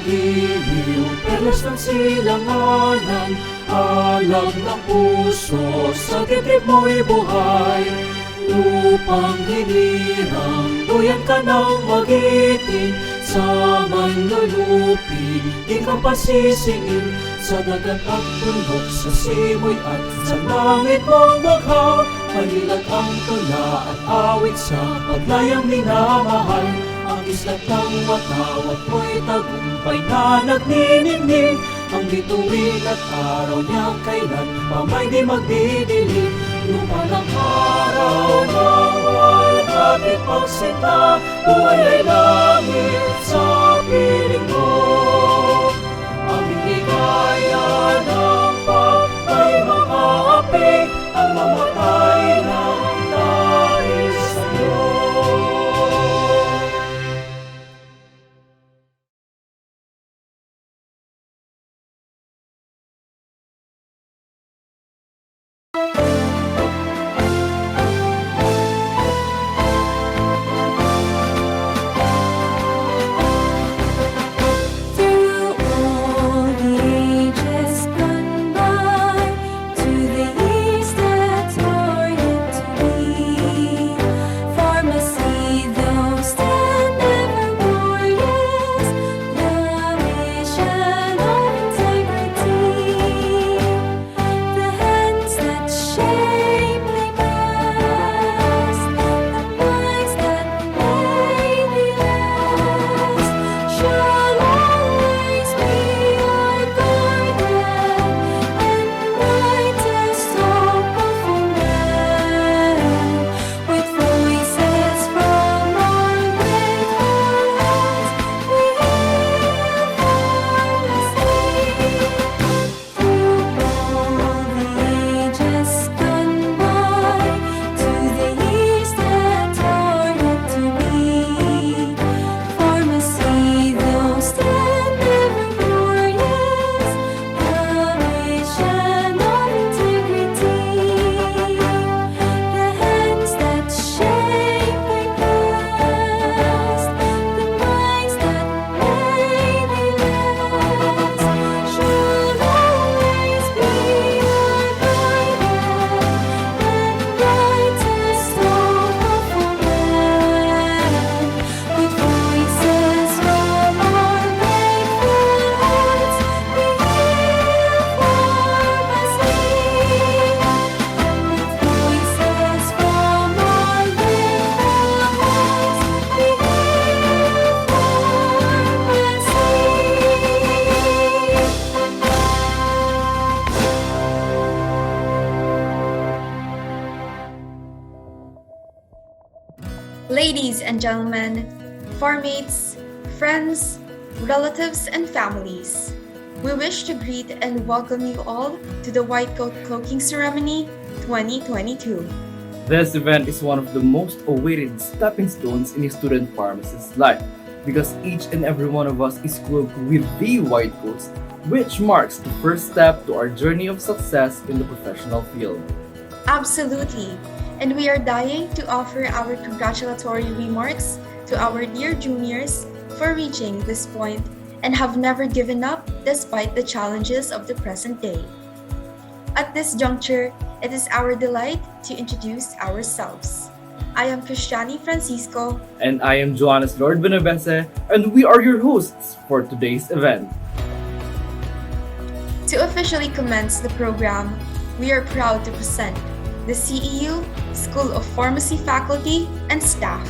giliw, perlas ng silanganan, alag ng puso, sa dibdib mo'y buhay. Lupang hinirang, duyan ka ng magiting, sa manlulupig, di ka pasisingin, sa dagat at bundok, sa simoy at sa langit mong bagha. Malilag ang tula at awit sa paglayang minamahal. Ang islat ng watawat mo'y tagumpay na nagniningning, ang bituin at araw niya kailan pa may di magdidilim. Lupa ng araw ng walhati pagsinta, buhay ay langit sa piling mo. Ang hindi kaya ng pagkay mga api, ang mamatay ng dahil sa'yo. Ladies and gentlemen, farmmates, friends, relatives, and families, we wish to greet and welcome you all to the White Coat Cloaking Ceremony 2022. This event is one of the most awaited stepping stones in a student pharmacist's life because each and every one of us is cloaked with the white coats, which marks the first step to our journey of success in the professional field. Absolutely. And we are dying to offer our congratulatory remarks to our dear juniors for reaching this point and have never given up despite the challenges of the present day. At this juncture, it is our delight to introduce ourselves. I am Cristiani Francisco. And I am Johannes Lord Benavese, and we are your hosts for today's event. To officially commence the program, we are proud to present the CEU School of Pharmacy faculty and staff.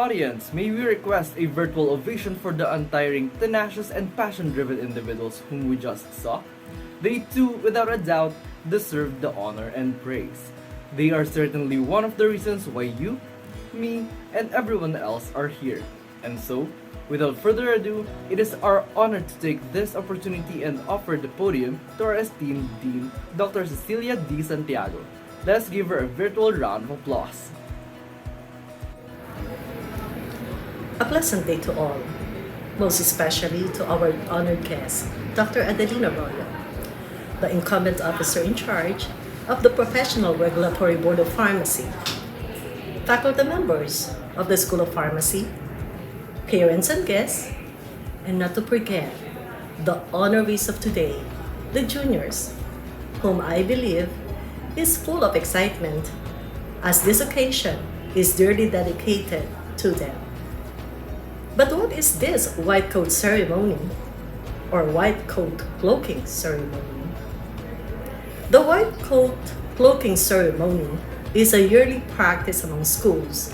audience, may we request a virtual ovation for the untiring, tenacious, and passion-driven individuals whom we just saw? They too, without a doubt, deserve the honor and praise. They are certainly one of the reasons why you, me, and everyone else are here. And so, without further ado, it is our honor to take this opportunity and offer the podium to our esteemed Dean, Dr. Cecilia D. Santiago. Let's give her a virtual round of applause. A pleasant day to all, most especially to our honored guest, Dr. Adelina Arroyo, the incumbent officer in charge of the Professional Regulatory Board of Pharmacy, faculty members of the School of Pharmacy, parents and guests, and not to forget, the honorees of today, the juniors, whom I believe is full of excitement as this occasion is dearly dedicated to them. But what is this white coat ceremony or white coat cloaking ceremony? The white coat cloaking ceremony is a yearly practice among schools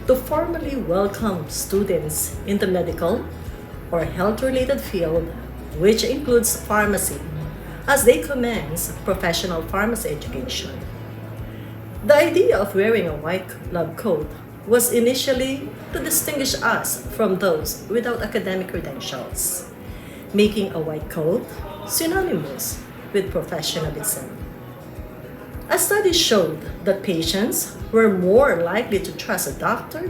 to formally welcome students in the medical or health-related field, which includes pharmacy, as they commence professional pharmacy education. The idea of wearing a white lab coat was initially to distinguish us from those without academic credentials, making a white coat synonymous with professionalism. A study showed that patients were more likely to trust a doctor,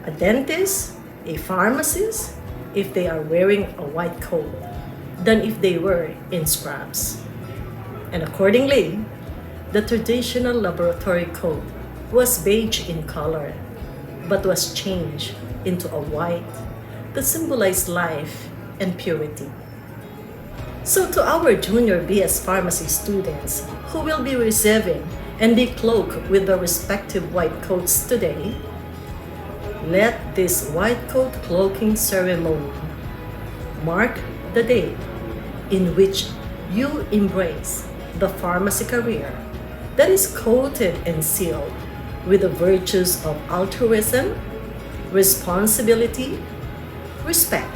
a dentist, a pharmacist if they are wearing a white coat than if they were in scrubs. And accordingly, the traditional laboratory coat was beige in color, but was changed into a white that symbolized life and purity. So to our junior BS pharmacy students who will be receiving and be cloaked with their respective white coats today, let this white coat cloaking ceremony mark the day in which you embrace the pharmacy career that is coated and sealed with the virtues of altruism, responsibility, respect,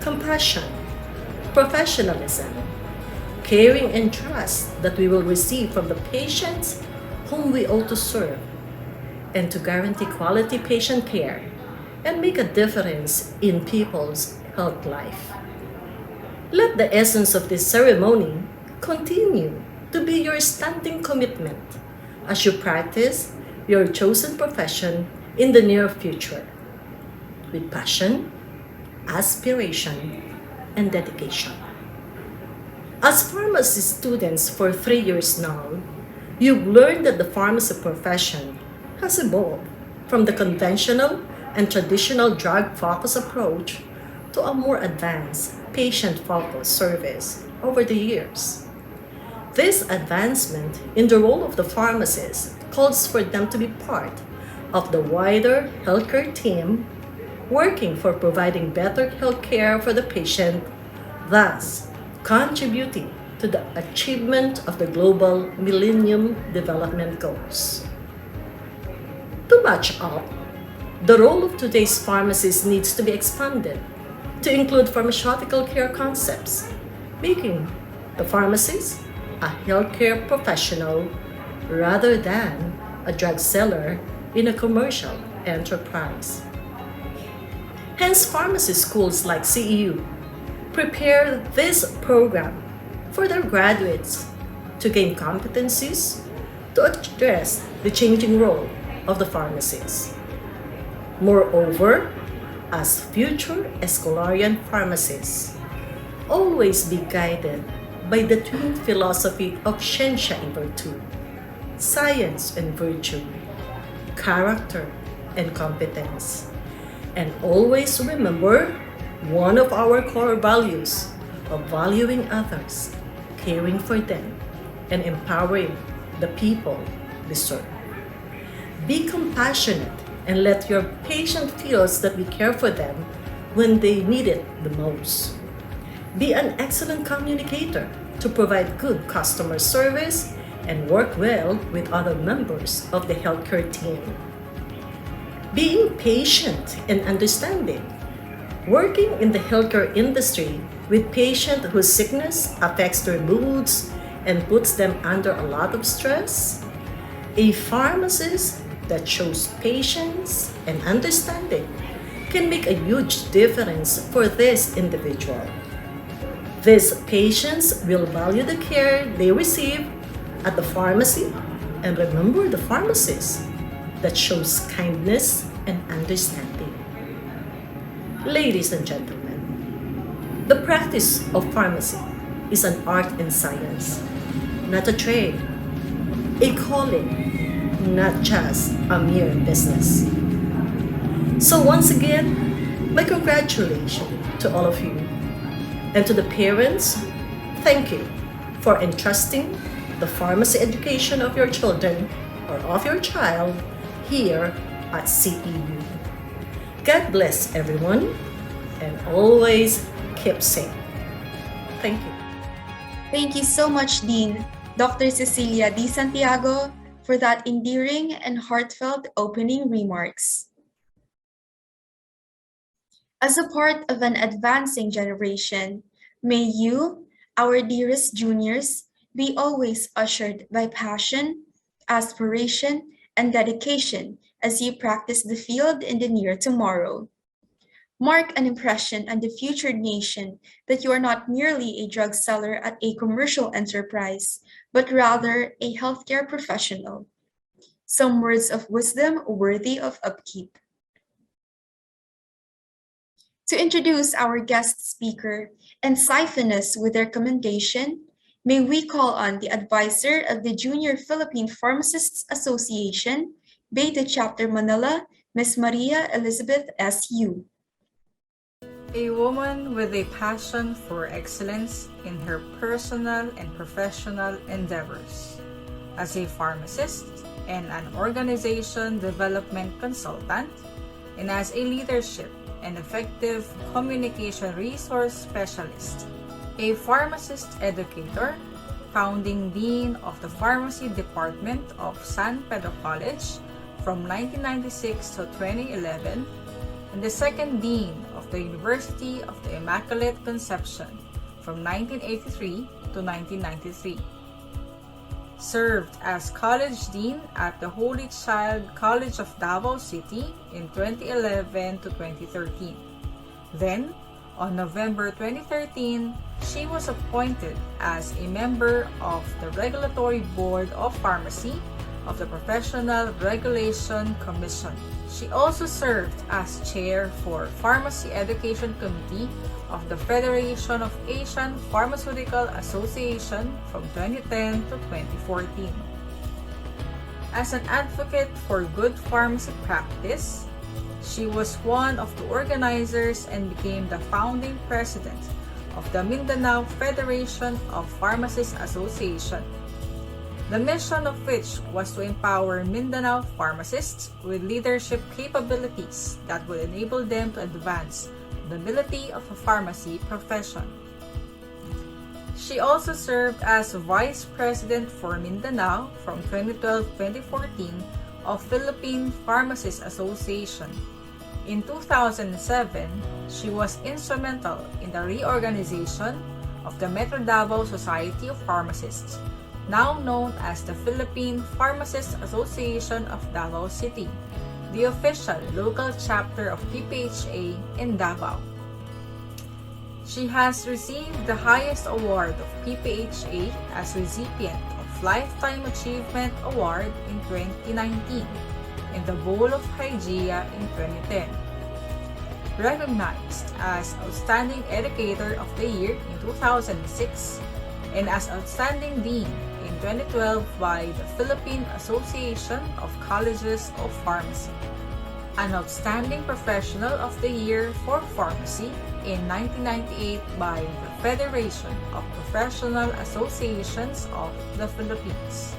compassion, professionalism, caring and trust that we will receive from the patients whom we ought to serve, and to guarantee quality patient care and make a difference in people's health life. Let the essence of this ceremony continue to be your standing commitment as you practice your chosen profession in the near future with passion, aspiration, and dedication. As pharmacy students for 3 years now, you've learned that the pharmacy profession has evolved from the conventional and traditional drug-focused approach to a more advanced patient-focused service over the years. This advancement in the role of the pharmacist calls for them to be part of the wider healthcare team working for providing better healthcare for the patient, thus contributing to the achievement of the global Millennium Development Goals. To match up, the role of today's pharmacist needs to be expanded to include pharmaceutical care concepts, making the pharmacist a healthcare professional rather than a drug seller in a commercial enterprise. Hence, pharmacy schools like CEU prepare this program for their graduates to gain competencies to address the changing role of the pharmacist. Moreover, as future Escolarian pharmacists, always be guided by the twin philosophy of 𝐶𝐿 and virtue, science and virtue, character and competence, and always remember one of our core values of valuing others, caring for them, and empowering the people we serve. Be compassionate and let your patient feel that we care for them when they need it the most. Be an excellent communicator to provide good customer service and work well with other members of the healthcare team. being patient and understanding, working in the healthcare industry with patients whose sickness affects their moods and puts them under a lot of stress, a pharmacist that shows patience and understanding can make a huge difference for this individual. These patients will value the care they receive at the pharmacy and remember the pharmacist that shows kindness and understanding. Ladies and gentlemen, the practice of pharmacy is an art and science, not a trade, a calling, not just a mere business. So once again, my congratulations to all of you. And to the parents, thank you for entrusting the pharmacy education of your children or of your child here at CEU. God bless everyone and always keep safe. Thank you. Thank you so much, Dean, Dr. Cecilia D. Santiago, for that endearing and heartfelt opening remarks. As a part of an advancing generation, may you, our dearest juniors, be always ushered by passion, aspiration, and dedication as you practice the field in the near tomorrow. Mark an impression on the future nation that you are not merely a drug seller at a commercial enterprise, but rather a healthcare professional. Some words of wisdom worthy of upkeep. To introduce our guest speaker and siphon us with their commendation, may we call on the advisor of the Junior Philippine Pharmacists Association, Beta Chapter Manila, Ms. Maria Elizabeth S.U. A woman with a passion for excellence in her personal and professional endeavors. As a pharmacist and an organization development consultant, and as a leadership and effective communication resource specialist, a pharmacist educator, founding dean of the pharmacy department of San Pedro College from 1996 to 2011, and the second dean of the University of the Immaculate Conception from 1983 to 1993. Served as college dean at the Holy Child College of Davao City in 2011 to 2013. Then, on November 2013, she was appointed as a member of the Regulatory Board of Pharmacy of the Professional Regulation Commission. She also served as chair for Pharmacy Education Committee of the Federation of Asian Pharmaceutical Association from 2010 to 2014. As an advocate for good pharmacy practice, she was one of the organizers and became the founding president of the Mindanao Federation of Pharmacists Association, the mission of which was to empower Mindanao pharmacists with leadership capabilities that would enable them to advance the mobility of a pharmacy profession. She also served as Vice President for Mindanao from 2012-2014 of Philippine Pharmacists Association. In 2007, she was instrumental in the reorganization of the Metro Davao Society of Pharmacists, now known as the Philippine Pharmacists Association of Davao City, the official local chapter of PPHA in Davao. She has received the highest award of PPHA as recipient of Lifetime Achievement Award in 2019 and the Bowl of 𝐻𝐼GEA in 2010. Recognized as Outstanding Educator of the Year in 2006 and as Outstanding Dean in 2012 by the Philippine Association of Colleges of Pharmacy. An Outstanding Professional of the Year for Pharmacy in 1998 by the Federation of Professional Associations of the Philippines.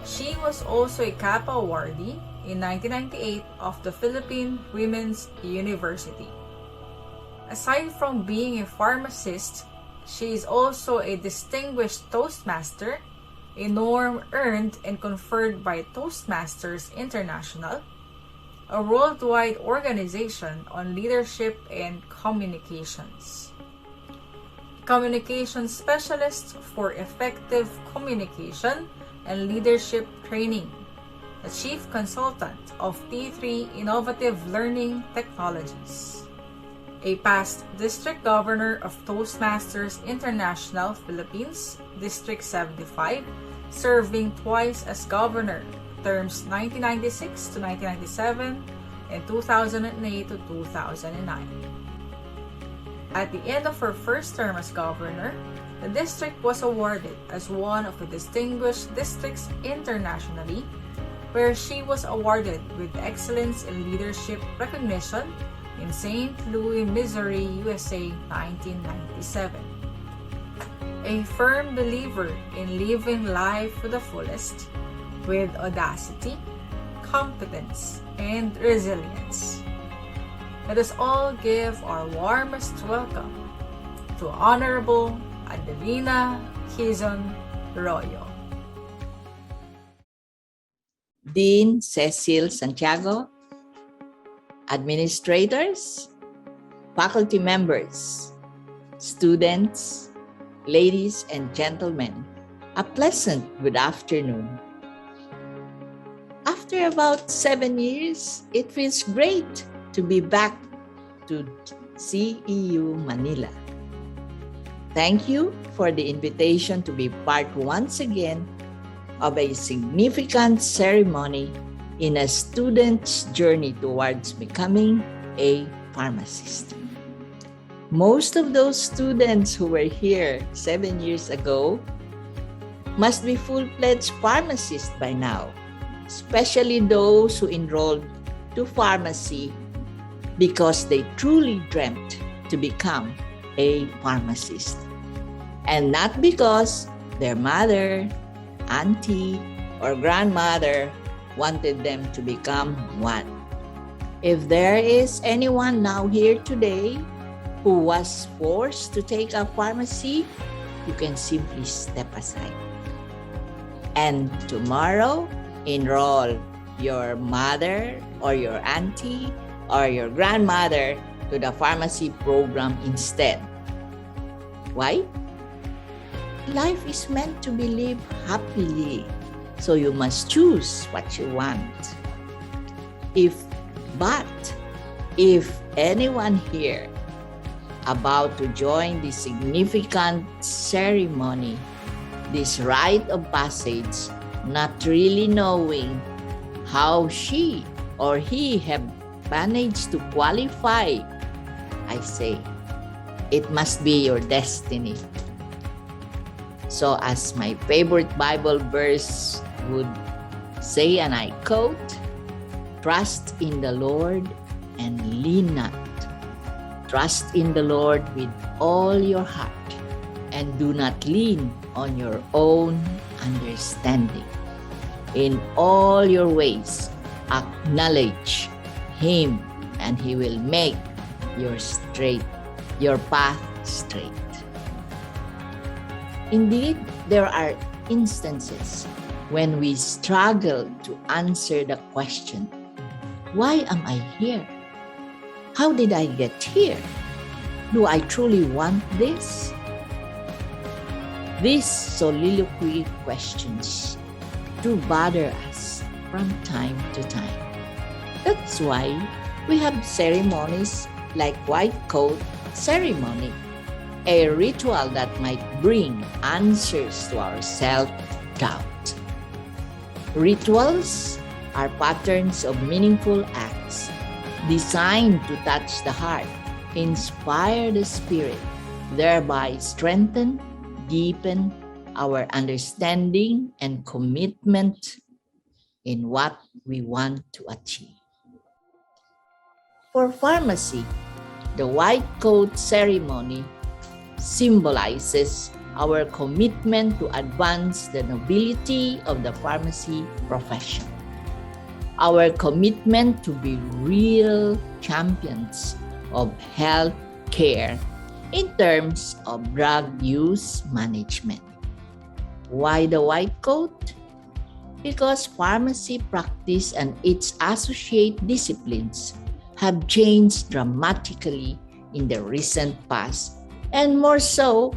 She was also a Kappa awardee in 1998 of the Philippine Women's University. Aside from being a pharmacist, she is also a distinguished Toastmaster, a norm earned and conferred by Toastmasters International, a worldwide organization on leadership and communications. Communication Specialist for Effective Communication and Leadership Training, the Chief Consultant of T3 Innovative Learning Technologies, a past District Governor of Toastmasters International Philippines, District 75, serving twice as governor, terms 1996 to 1997 and 2008 to 2009. At the end of her first term as governor, the district was awarded as one of the distinguished districts internationally, where she was awarded with Excellence in Leadership recognition in St. Louis, Missouri, USA, 1997. A firm believer in living life to the fullest with audacity, competence, and resilience. Let us all give our warmest welcome to Honorable Adelina Quezon Royo. Dean Cecil Santiago, administrators, faculty members, students, ladies and gentlemen, a pleasant good afternoon. After about 7 years, it feels great to be back to CEU Manila. Thank you for the invitation to be part once again of a significant ceremony in a student's journey towards becoming a pharmacist. Most of those students who were here 7 years ago must be full-fledged pharmacists by now, especially those who enrolled to pharmacy because they truly dreamt to become a pharmacist, and not because their mother, auntie, or grandmother wanted them to become one. If there is anyone now here today who was forced to take up pharmacy, you can simply step aside. And tomorrow, enroll your mother or your auntie or your grandmother to the pharmacy program instead. Why? Life is meant to be lived happily, so you must choose what you want. But if anyone here about to join this significant ceremony, this rite of passage, not really knowing how she or he have managed to qualify, I say, it must be your destiny. So as my favorite Bible verse would say, and I quote, "Trust in the Lord and lean not. Trust in the Lord with all your heart, and do not lean on your own understanding. In all your ways, acknowledge Him, and He will make your path straight." Indeed, there are instances when we struggle to answer the question, why am I here? How did I get here? Do I truly want this? These soliloquy questions do bother us from time to time. That's why we have ceremonies like white coat ceremony, a ritual that might bring answers to our self-doubt. Rituals are patterns of meaningful acts designed to touch the heart, inspire the spirit, thereby strengthen, deepen our understanding and commitment in what we want to achieve. For pharmacy, the white coat ceremony symbolizes our commitment to advance the nobility of the pharmacy profession, our commitment to be real champions of health care in terms of drug use management. Why the white coat? because pharmacy practice and its associate disciplines have changed dramatically in the recent past, and more so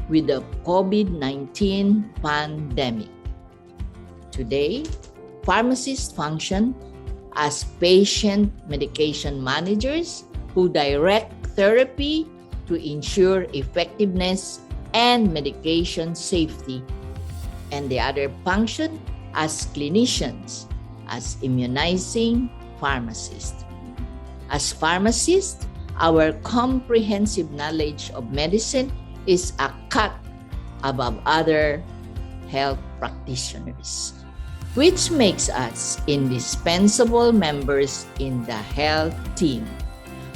with the COVID-19 pandemic. Today, pharmacists function as patient medication managers who direct therapy to ensure effectiveness and medication safety, and the other function as clinicians, as immunizing pharmacists. As pharmacists, our comprehensive knowledge of medicine is a cut above other health practitioners, which makes us indispensable members in the health team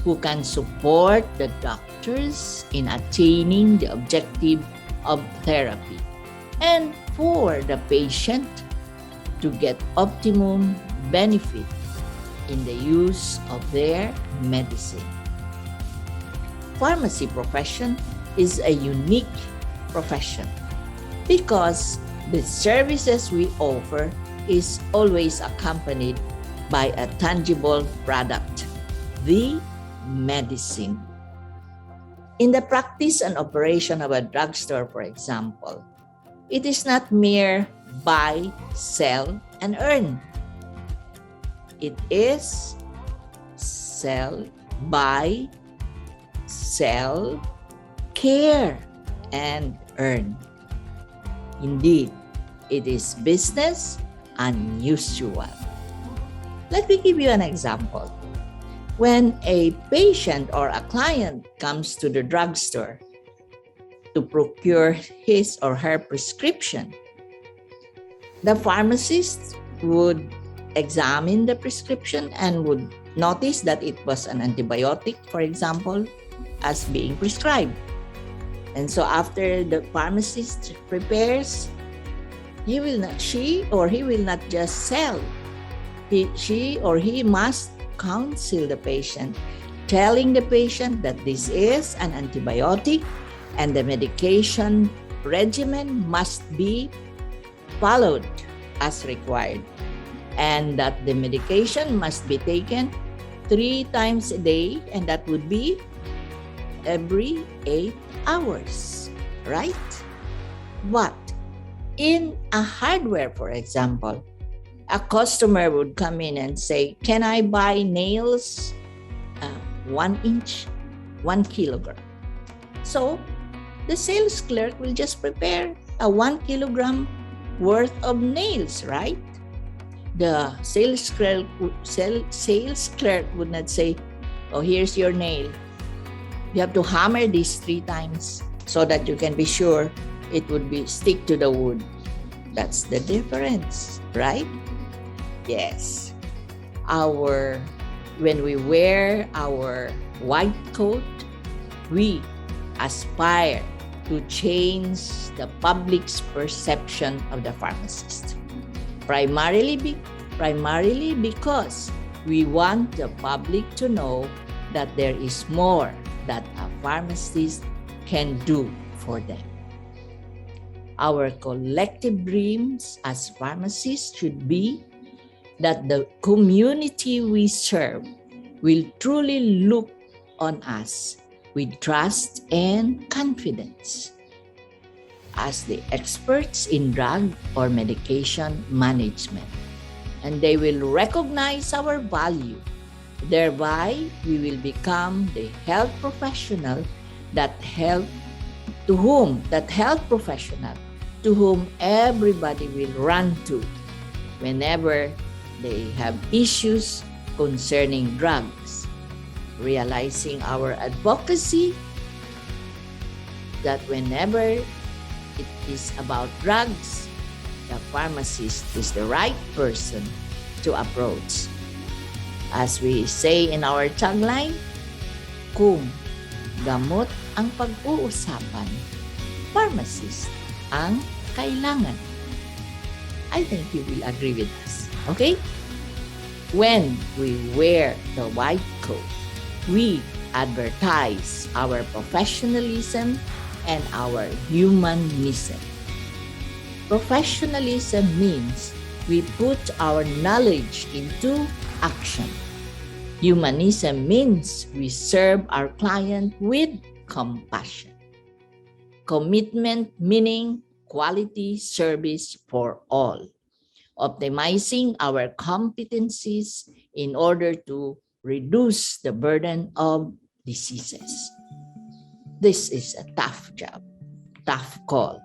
who can support the doctors in attaining the objective of therapy and for the patient to get optimum benefit in the use of their medicine. Pharmacy profession is a unique profession because the services we offer is always accompanied by a tangible product, the medicine. In the practice and operation of a drugstore, for example, it is not mere buy, sell, and earn. It is sell, buy, sell, care, and earn. Indeed, it is business unusual. Let me give you an example. When a patient or a client comes to the drugstore to procure his or her prescription, the pharmacist would examine the prescription and would notice that it was an antibiotic, for example, as being prescribed. And so after the pharmacist prepares, she or he will not just sell. She or he must counsel the patient, telling the patient that this is an antibiotic and the medication regimen must be followed as required, and that the medication must be taken 3 times a day, and that would be every 8 hours, right? But in a hardware, for example, a customer would come in and say, can I buy nails 1 inch, 1 kilogram? So the sales clerk will just prepare a 1 kilogram worth of nails, right? The sales clerk would not say, oh, here's your nail. You have to hammer this 3 times so that you can be sure it would stick to the wood. That's the difference, right? Yes. When we wear our white coat, we aspire to change the public's perception of the pharmacist. Primarily because we want the public to know that there is more that a pharmacist can do for them. Our collective dreams as pharmacists should be that the community we serve will truly look on us with trust and confidence as the experts in drug or medication management, and they will recognize our value. Thereby, we will become the health professional to whom everybody will run to whenever they have issues concerning drugs, realizing our advocacy that whenever it is about drugs, the pharmacist is the right person to approach. As we say in our tagline, kung gamot ang pag-uusapan, pharmacist ang kailangan. I think you will agree with us, okay? When we wear the white coat, we advertise our professionalism and our humanism. Professionalism means we put our knowledge into action. Humanism means we serve our client with compassion. Commitment meaning quality service for all. Optimizing our competencies in order to reduce the burden of diseases. This is a tough job, tough call,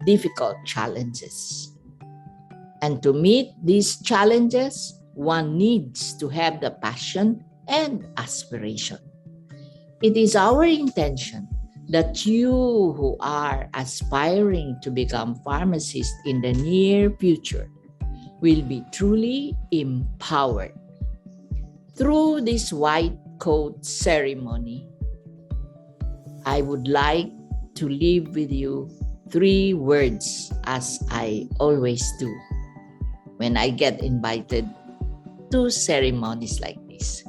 difficult challenges. And to meet these challenges, one needs to have the passion and aspiration. It is our intention that you who are aspiring to become pharmacists in the near future will be truly empowered. Through this white coat ceremony, I would like to leave with you 3 words, as I always do when I get invited to ceremonies like this.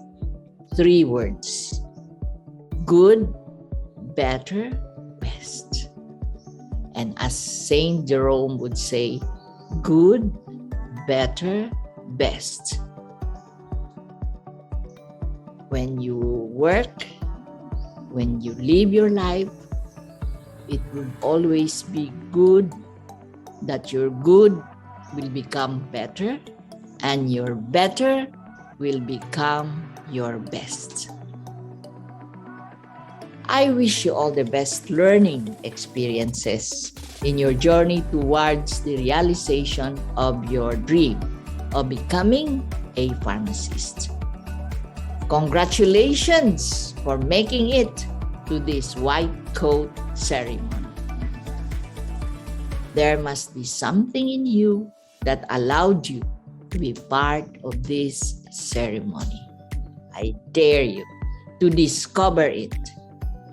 3 words: good, better, best. And as Saint Jerome would say, good, better, best. When you work, when you live your life, it will always be good, that your good will become better, and your better will become your best. I wish you all the best learning experiences in your journey towards the realization of your dream of becoming a pharmacist. Congratulations for making it to this white coat ceremony. There must be something in you that allowed you to be part of this ceremony. I dare you to discover it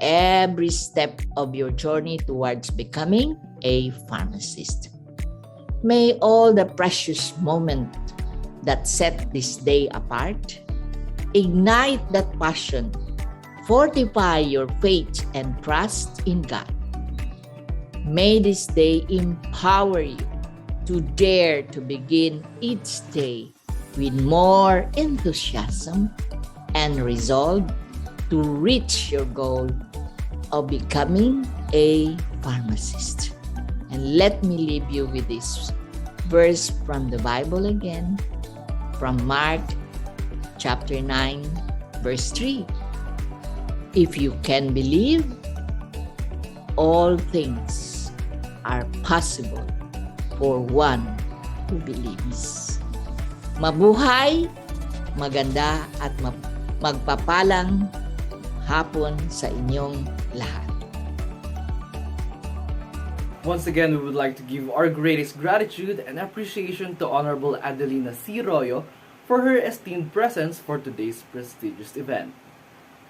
every step of your journey towards becoming a pharmacist. May all the precious moments that set this day apart ignite that passion, fortify your faith and trust in God. May this day empower you to dare to begin each day with more enthusiasm and resolve to reach your goal of becoming a pharmacist. And let me leave you with this verse from the Bible again, from Mark chapter 9, verse 3. If you can believe, all things are possible for one who believes. Mabuhay, maganda at magpapalang hapon sa inyong lahat. Once again, we would like to give our greatest gratitude and appreciation to Honorable Adelina C. Royo for her esteemed presence for today's prestigious event.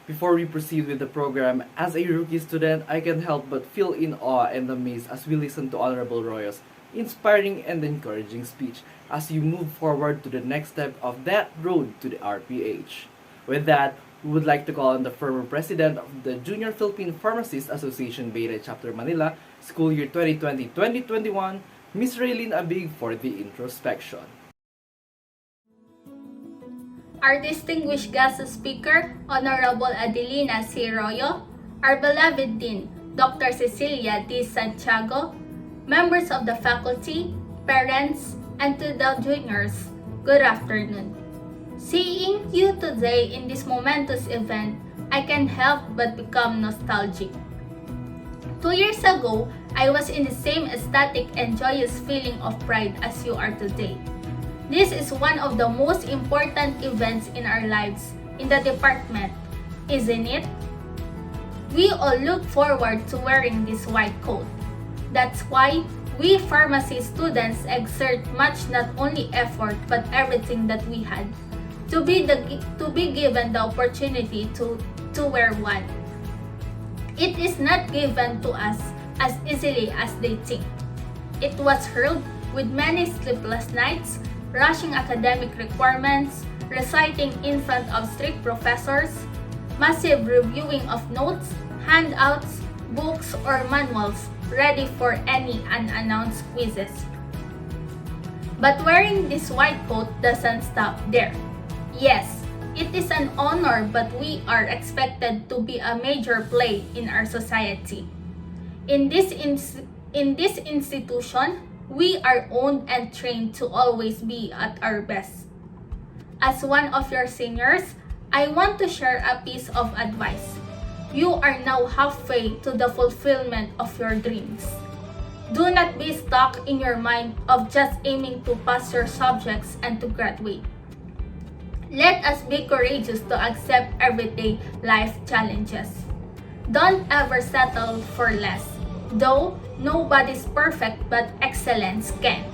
Before we proceed with the program, as a rookie student, I can't help but feel in awe and amazed as we listen to Honorable Royo's inspiring and encouraging speech as you move forward to the next step of that road to the RPH. With that, we would like to call on the former president of the Junior Philippine Pharmacists Association Beta Chapter Manila, School Year 2020-2021, Ms. Raylene Abig for the introspection. Our distinguished guest speaker, Honorable Adelina C. Royo, our beloved Dean, Dr. Cecilia D. Santiago, members of the faculty, parents, and to the juniors, good afternoon. Seeing you today in this momentous event, I can't help but become nostalgic. 2 years ago, I was in the same ecstatic and joyous feeling of pride as you are today. This is one of the most important events in our lives in the department, isn't it? We all look forward to wearing this white coat. That's why we pharmacy students exert much not only effort but everything that we had to be given the opportunity to wear one. It is not given to us as easily as they think. It was hurled with many sleepless nights, rushing academic requirements, reciting in front of strict professors, massive reviewing of notes, handouts, books, or manuals ready for any unannounced quizzes. But wearing this white coat doesn't stop there. Yes, it is an honor, but we are expected to be a major play in our society. In this institution, we are owned and trained to always be at our best. As one of your seniors, I want to share a piece of advice. You are now halfway to the fulfillment of your dreams. Do not be stuck in your mind of just aiming to pass your subjects and to graduate. Let us be courageous to accept everyday life challenges. Don't ever settle for less. Though nobody's perfect, but excellence can.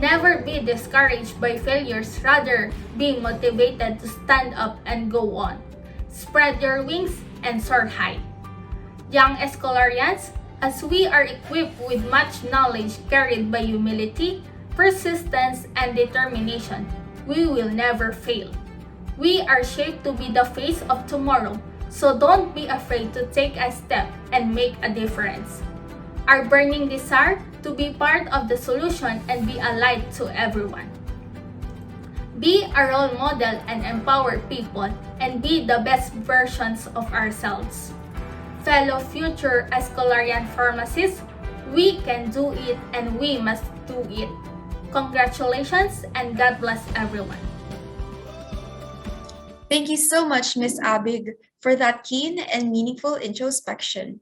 Never be discouraged by failures, rather be motivated to stand up and go on. Spread your wings and soar high. Young Escolarians, as we are equipped with much knowledge carried by humility, persistence, and determination, we will never fail. We are shaped to be the face of tomorrow, so don't be afraid to take a step and make a difference. Our burning desire to be part of the solution and be a light to everyone. Be a role model and empower people, and be the best versions of ourselves. Fellow future Escolarian pharmacists, we can do it and we must do it. Congratulations and God bless everyone. Thank you so much, Miss Abig, for that keen and meaningful introspection.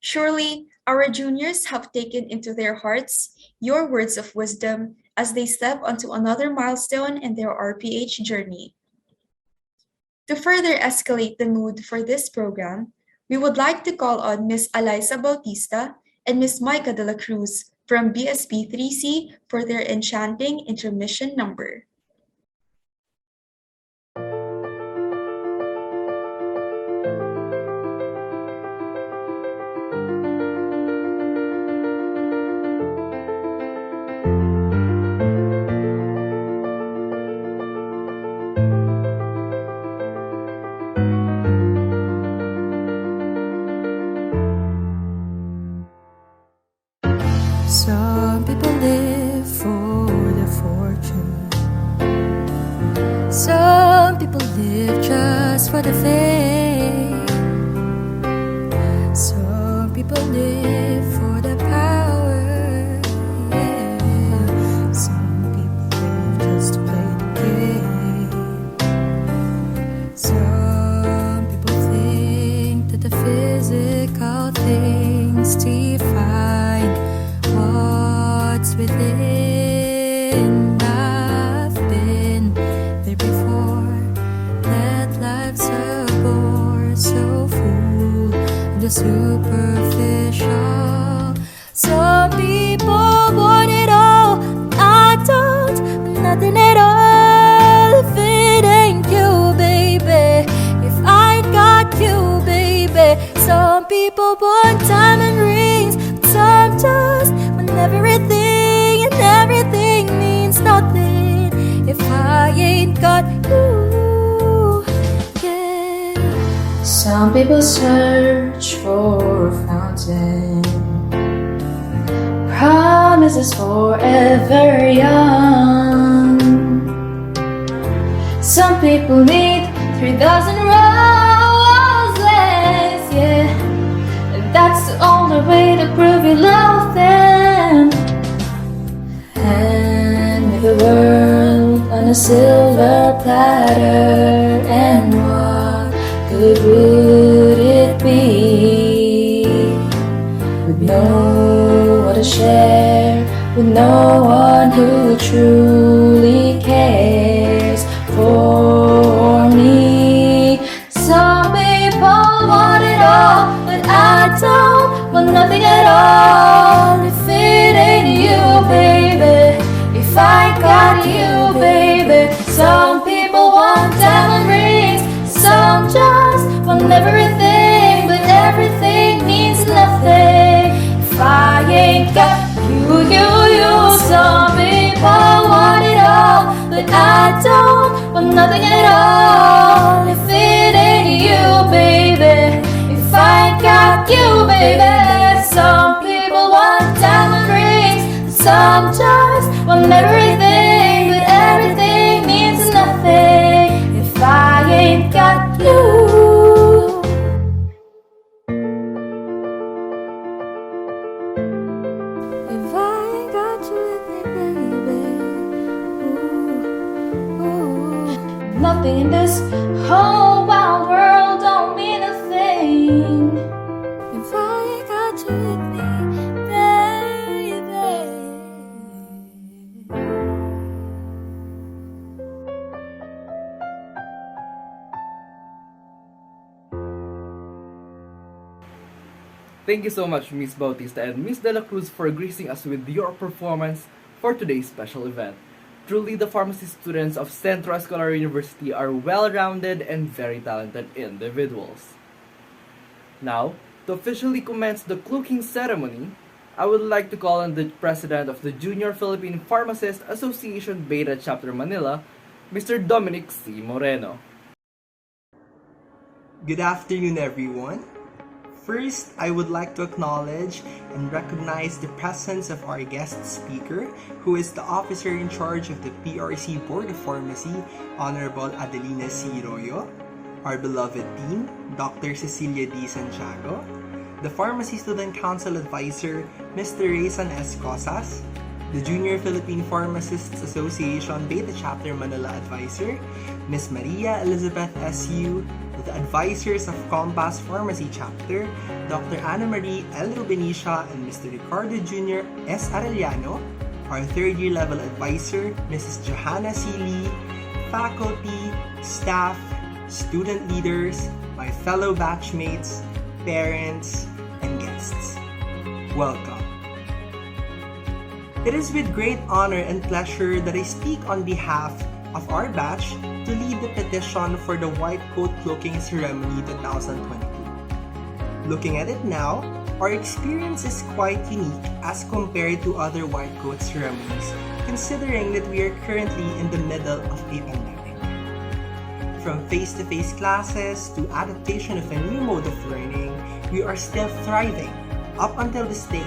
Surely, our juniors have taken into their hearts your words of wisdom as they step onto another milestone in their RPH journey. To further escalate the mood for this program, we would like to call on Ms. Alexa Bautista and Ms. Micah de la Cruz from BSP 3C for their enchanting intermission number. Some people live for their fortune. Some people live just for the fame. Some people live for the power. Yeah. Some people live just to play the game. Some people think that the physical things define what's within. I've been there before. That life's a bore, so full of the superficial. Some people want it all, I don't, but nothing at all. If it ain't you, baby, if I ain't got you, baby. Some people want diamond rings, but some just want everything, and everything means nothing if I ain't got you. Yeah. Some people search for a fountain, promises forever young. Some people need 3,000 roses, yeah, and that's the only way to prove you love them. And make the world on a silver platter, and what good would it be? With no one to share, with no one who truly cares for me. Some people want it all, but I don't want nothing at all. If it ain't you, baby, if I got you, baby. Some people want diamond rings, some just want everything, but everything means nothing if I ain't got you, you. Some people want it all, but I don't want nothing at all. If it ain't you, baby, if I ain't got you, baby. Some people want diamond rings, some just want everything. nothing in this whole wild world don't mean a thing if I got you with me, baby. Thank you so much, Miss Bautista and Miss De La Cruz, for gracing us with your performance for today's special event. Truly, the pharmacy students of Central Escolarian University are well-rounded and very talented individuals. Now, to officially commence the cloaking ceremony, I would like to call on the President of the Junior Philippine Pharmacists Association Beta Chapter Manila, Mr. Dominic C. Moreno. Good afternoon, everyone. First, I would like to acknowledge and recognize the presence of our guest speaker, who is the officer in charge of the PRC Board of Pharmacy, Honorable Adelina C. Royo, our beloved Dean, Dr. Cecilia D. Santiago, the Pharmacy Student Council Advisor, Mr. Rayson S. Cosas, the Junior Philippine Pharmacists Association Beta Chapter Manila Advisor, Ms. Maria Elizabeth S.U., the advisors of Compass Pharmacy Chapter, Dr. Ana Marie L. Rubenisha and Mr. Ricardo Jr. S. Arellano, our third-year level advisor, Mrs. Johanna C. Lee, faculty, staff, student leaders, my fellow batchmates, parents, and guests. Welcome. It is with great honor and pleasure that I speak on behalf of our batch to lead the petition for the White Coat Cloaking Ceremony 2022. Looking at it now, our experience is quite unique as compared to other white coat ceremonies, considering that we are currently in the middle of a pandemic. From face-to-face classes to adaptation of a new mode of learning, we are still thriving up until this day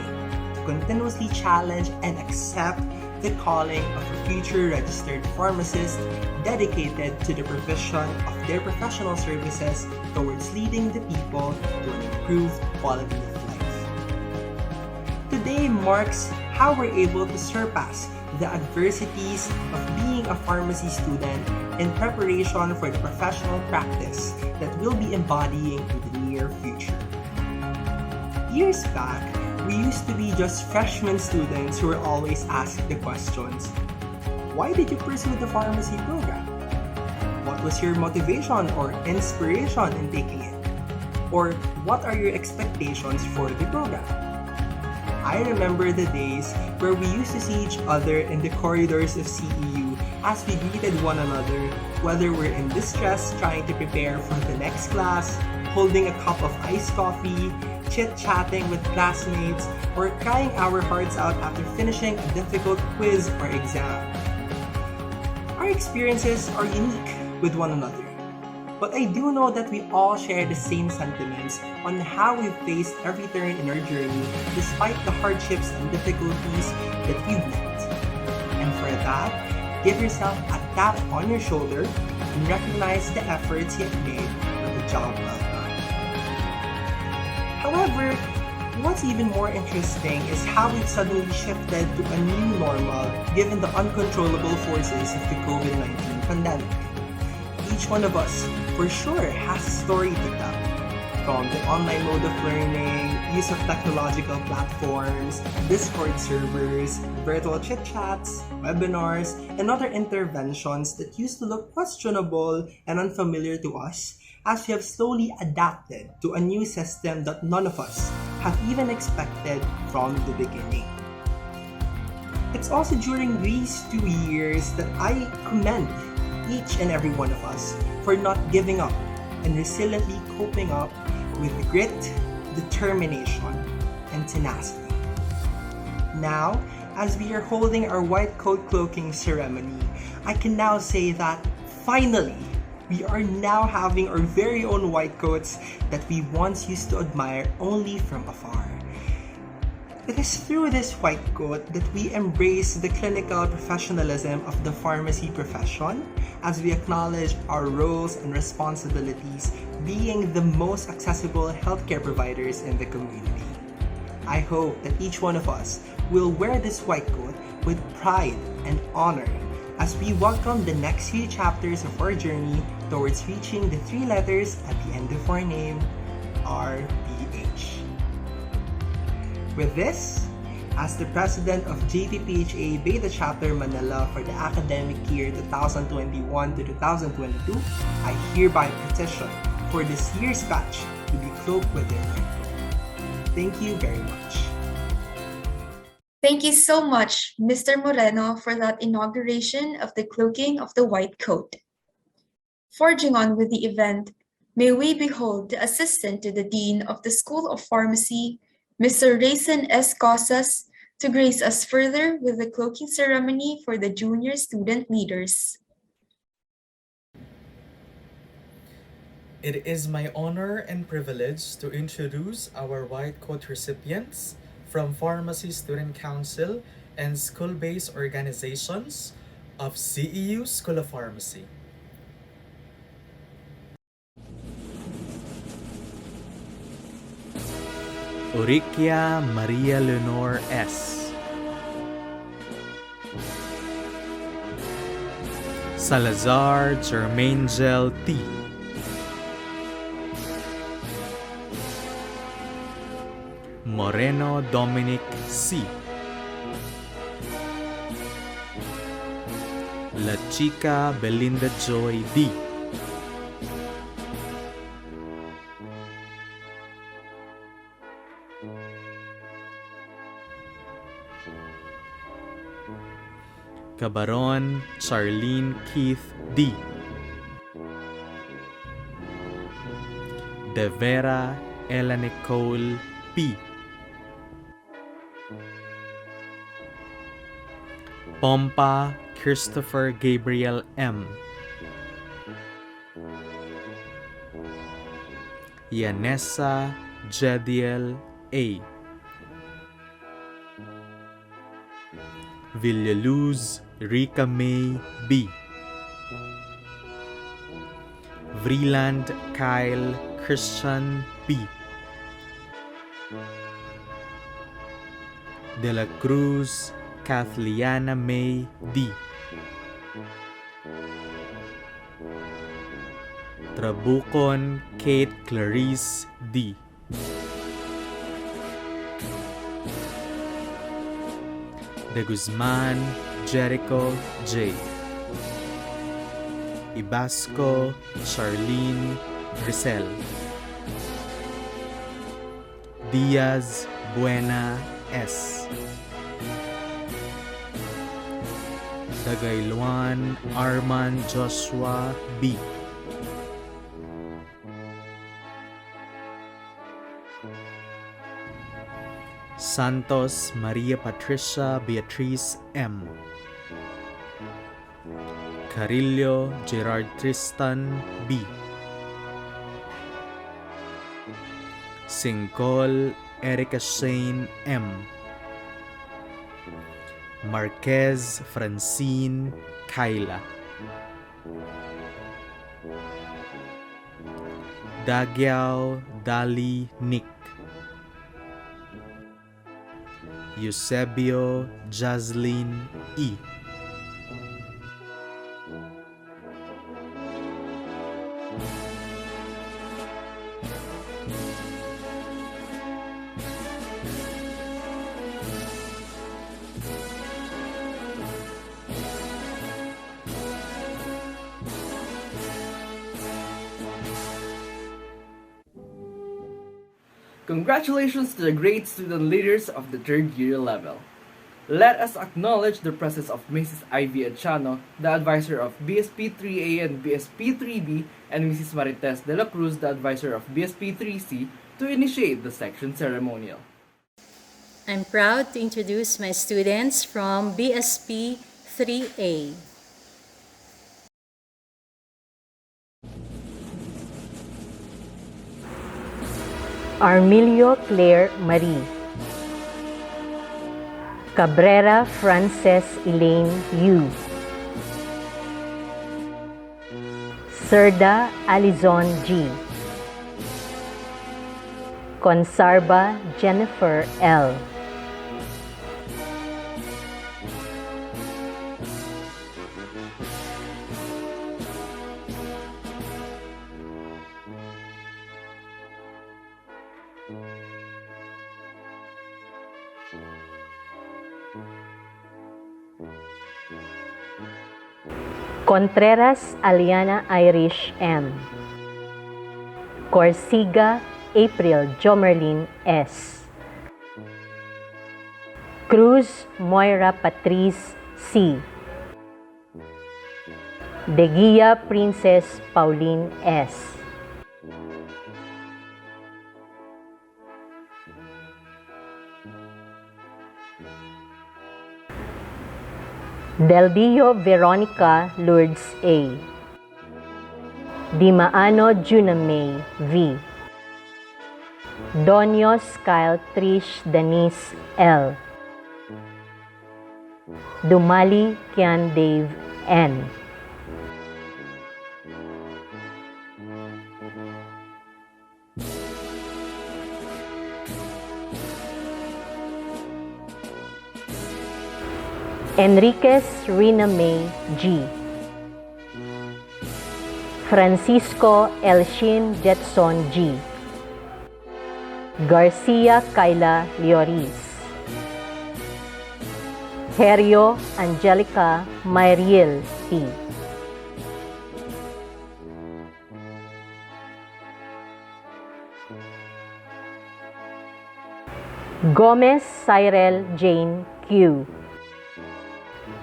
to continuously challenge and accept the calling of a future registered pharmacist dedicated to the provision of their professional services towards leading the people to an improved quality of life. Today marks how we're able to surpass the adversities of being a pharmacy student in preparation for the professional practice that we'll be embodying in the near future. Years back, we used to be just freshman students who were always asked the questions, why did you pursue the pharmacy program? What was your motivation or inspiration in taking it? Or what are your expectations for the program? I remember the days where we used to see each other in the corridors of CEU as we greeted one another, whether we're in distress trying to prepare for the next class, holding a cup of iced coffee, chit-chatting with classmates, or crying our hearts out after finishing a difficult quiz or exam. Our experiences are unique with one another, but I do know that we all share the same sentiments on how we've faced every turn in our journey despite the hardships and difficulties that we've met. And for that, give yourself a tap on your shoulder and recognize the efforts you've made for the job well done. However, what's even more interesting is how we've suddenly shifted to a new normal given the uncontrollable forces of the COVID-19 pandemic. Each one of us, for sure, has a story to tell. From the online mode of learning, use of technological platforms, Discord servers, virtual chit-chats, webinars, and other interventions that used to look questionable and unfamiliar to us, as we have slowly adapted to a new system that none of us have even expected from the beginning. It's also during these 2 years that I commend each and every one of us for not giving up and resiliently coping up with grit, determination, and tenacity. Now, as we are holding our white coat cloaking ceremony, I can now say that finally, we are now having our very own white coats that we once used to admire only from afar. It is through this white coat that we embrace the clinical professionalism of the pharmacy profession as we acknowledge our roles and responsibilities being the most accessible healthcare providers in the community. I hope that each one of us will wear this white coat with pride and honor as we welcome the next few chapters of our journey towards reaching the three letters at the end of our name, RPH. With this, as the President of JTPHA Beta Chapter Manila for the academic year 2021 to 2022, I hereby petition for this year's batch to be cloaked with their white coat. Thank you very much. Thank you so much, Mr. Moreno, for that inauguration of the cloaking of the white coat. Forging on with the event, may we behold the Assistant to the Dean of the School of Pharmacy, Mr. 𝐼𝐴𝐶 𝐻𝐿, to grace us further with the cloaking ceremony for the junior student leaders. It is my honor and privilege to introduce our white coat recipients from Pharmacy Student Council and school-based organizations of CEU School of Pharmacy. 𝗟𝗏𝘁 Maria Leonor S. Salazar Jermaine T. Moreno Dominic C. La Chica Belinda Joy D. Cabaron Charlene Keith D. De Vera Ella Nicole P. Pompa Christopher Gabriel M. Yanessa Jediel A. Villaluz Rika May B. Vreeland Kyle Christian B. De la Cruz Kathleana May D. Trabucon Kate Clarice D. De Guzman Jericho J. Ibasco Charlene Grisel. Diaz Buena S. Dagayluan Arman Joshua B. Santos Maria Patricia Beatriz M. Carillo Gerard Tristan B. Singcol Erica Shane M. Marquez Francine Kyla. Dagyao Dali Nick. Eusebio Jaslyn E. Congratulations to the great student leaders of the third year level. Let us acknowledge the presence of Mrs. Ivy Echano, the advisor of BSP 3A and BSP 3B, and Mrs. Marites de la Cruz, the advisor of BSP 3C, to initiate the section ceremonial. I'm proud to introduce my students from BSP 3A. Armilio Claire Marie. Cabrera Frances Elaine Yu. Cerda Alizon G. Consarba Jennifer L. Contreras Aliana Irish M. Corsiga April Jomerlin S. Cruz Moira Patrice C. Deguia Princess Pauline S. Deldio Veronica Lourdes A. Dimaano Junamay V. Donios Kyle Trish Denise L. Dumali Kian Dave N. Enriquez Rina May G. Francisco Elshin Jetson G. Garcia Kayla Lloris. Herio Angelica Mayriel P. Gomez Cyril Jane Q.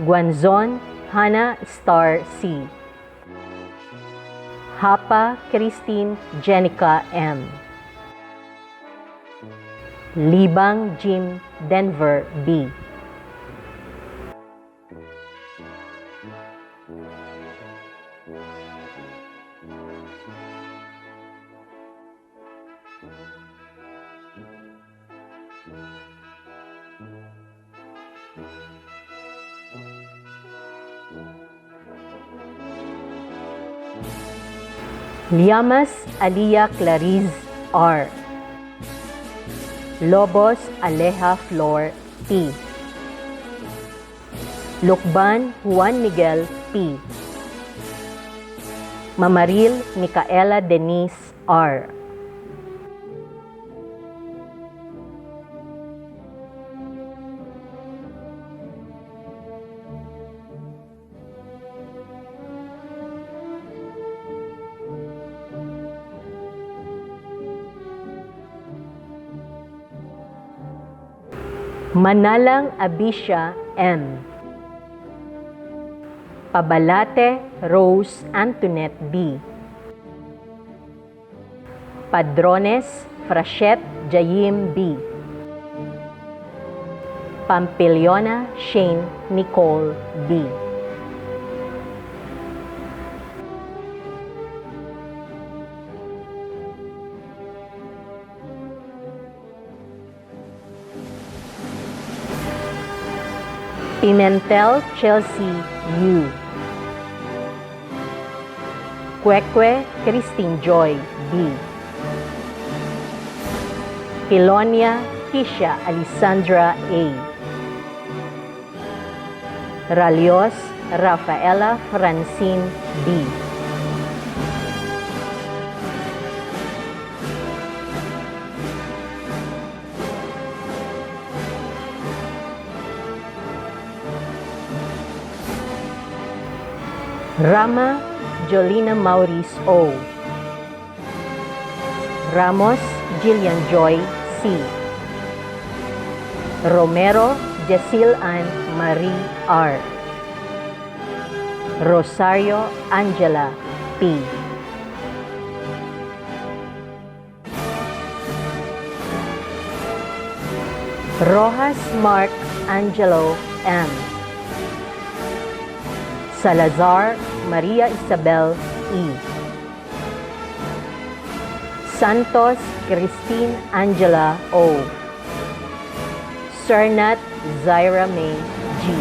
Guanzon Hannah Star C. Hapa Christine Jenica M. Libang Jim Denver B. Llamas Alia Clarice R. Lobos Aleja Flor T. Lukban Juan Miguel P. Mamaril Micaela Denise R. Manalang Abisha M. Pabalate Rose Antoinette B. Padrones Frachet Jayim B. Pampiliona Shane Nicole B. Pimentel Chelsea U. 𝗄𝗿𝗄𝑒 Christine Joy B. Pilonia Kisha Alessandra A. Ralios Rafaela Francine B. Rama Jolina Maurice O. Ramos Jillian Joy C. Romero Jacil Ann Marie R. Rosario Angela P. Rojas Mark Angelo M. Salazar Maria Isabel E. Santos Christine Angela O. Sernat Zaira May G.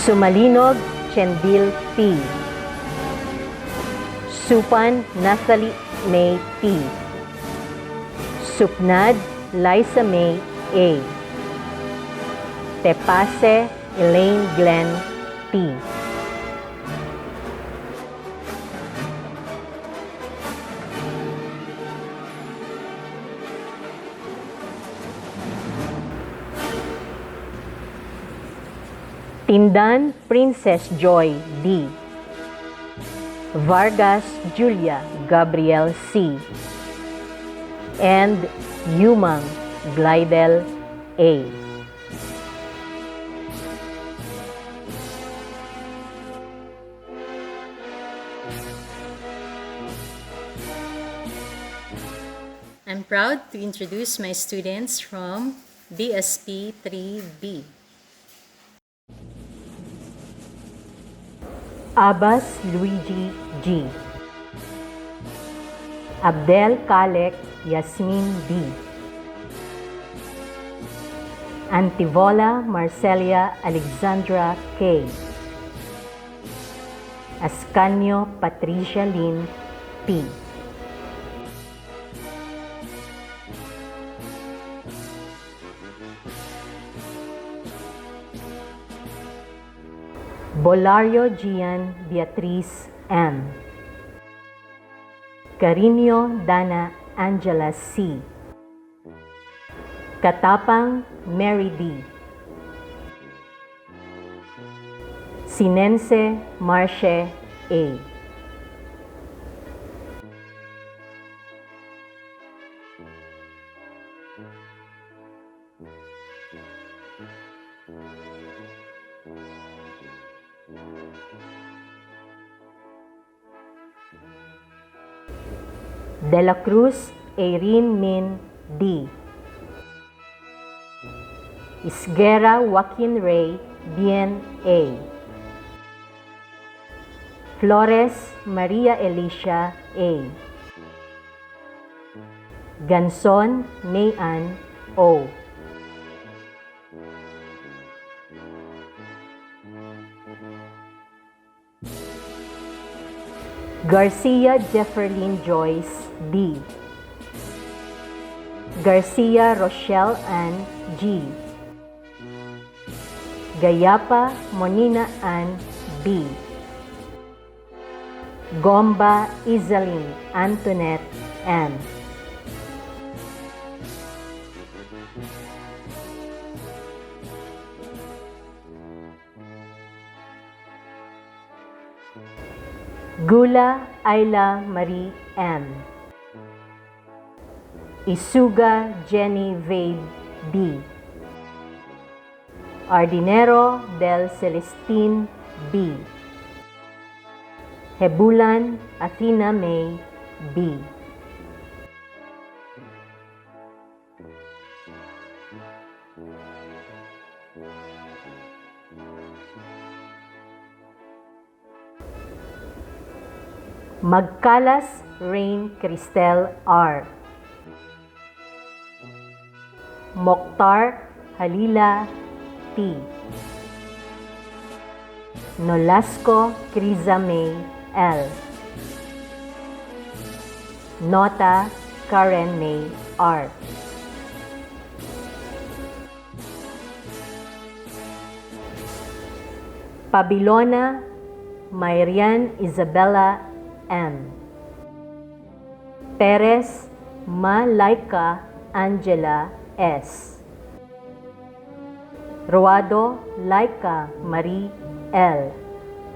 Sumalinog Chenbil P. Supan Nathalie May P. Supnad Liza May A. Tepase Elaine Glenn T. Tindan Princess Joy D. Vargas Julia Gabriel C. and Yumang Glidel A. I'm proud to introduce my students from BSP 3B. Abbas Luigi G. Abdel Kalek Yasmin B. Antivola Marcelia Alexandra K. Ascanio Patricia Lynn P. Bolario Gian Beatriz M. Carino Dana Angela C. Katapang Mary D. Sinense Marche A. De la Cruz Erin Min D. Isguera Joaquin Ray Bien A. Flores Maria Alicia A. Ganson Mayan O. Garcia Jefferlyn Joyce D. Garcia Rochelle Ann G. Gayapa Monina Ann B. Gomba Izaline Antoinette M. Gula Ayla Marie M. Isuga Jenny Vabe B. Ardinero del Celestine B. Hebulan Athena May B. Magkalas Rain Cristel R. Mokhtar Halila T. Nolasco Criza May L. Nota Karen May R. Pabilona Mayrian Isabella M. Perez Malaika Angela S. Roado Laika Marie L.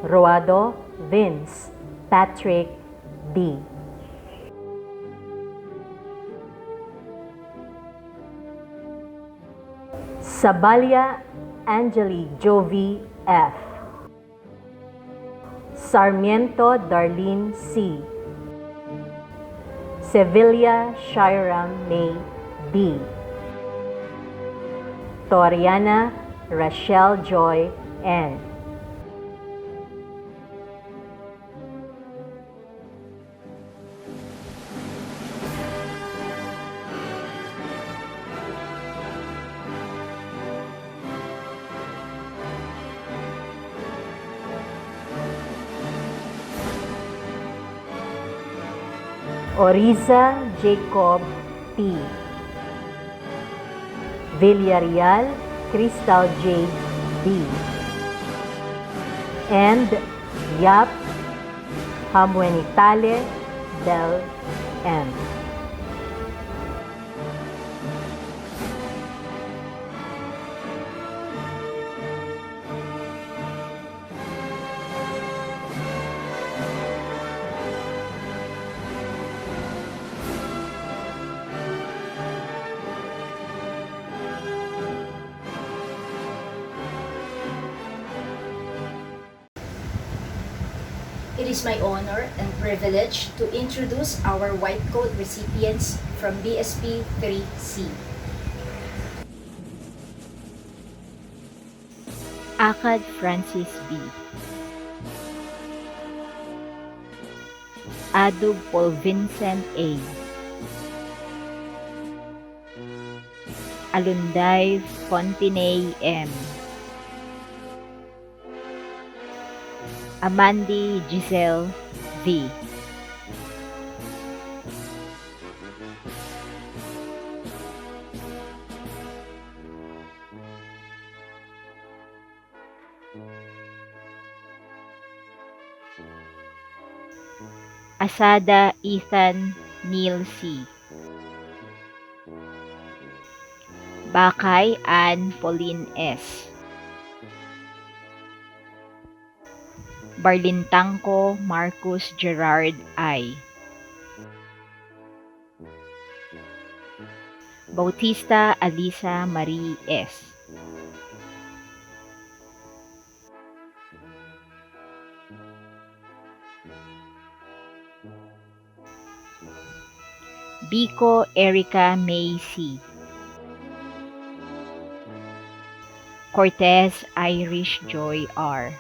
Roado Vince Patrick D. Sabalia Angeli Jovi F. Sarmiento Darlene C. Sevilla Shairam May B. Toriana Rachel Joy N. Oriza Jacob P. Villarreal Crystal J. B. and 𝐿𝐵𝐵𝐺𝐻𝐵 It is my honor and privilege to introduce our White Coat recipients from BSP 3C. Akad Francis B. Adub Paul Vincent A. Alunday Fontenay M. Amandi Giselle V. Asada Ethan Neil C. Bakay Ann Pauline S. Barlintangco Marcus Gerard I. Bautista Alisa Marie S. Biko Erica May C. Cortez Irish Joy R.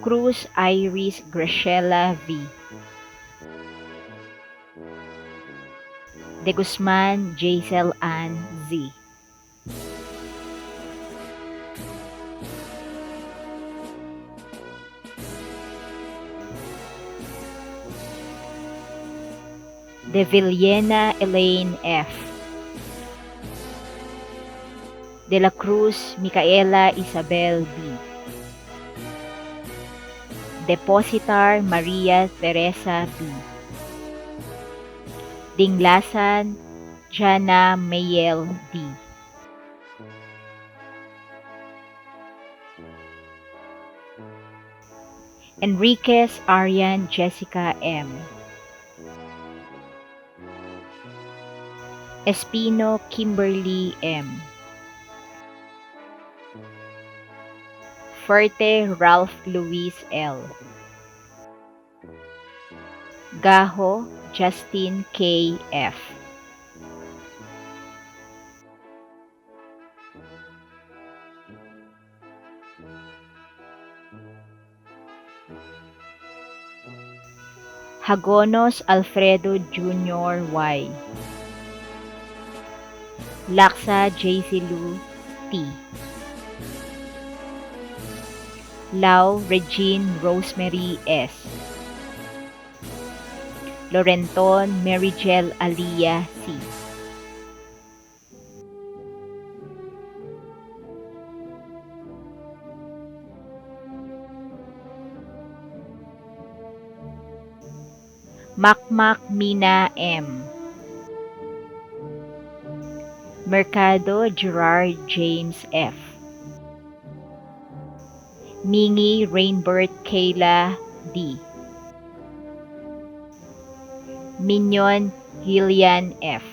Cruz Iris Graciela V. De Guzman Jaisel Ann Z. De Villena Elaine F. De la Cruz Micaela Isabel B. Depositar Maria Teresa B. Dinglasan Jana Mayel D. Enriquez Arian Jessica M. Espino Kimberly M. Fuerte Ralph Luis L. Gajo Justin K. F. Hagonos Alfredo Jr. Y. Laksa Jaycilu T. Lau Regine Rosemary S. Lorenton Marigel Aliyah C. Makmak Mina M. Mercado Gerard James F. Mingi Rainbert Kayla D. Mignon Gillian F.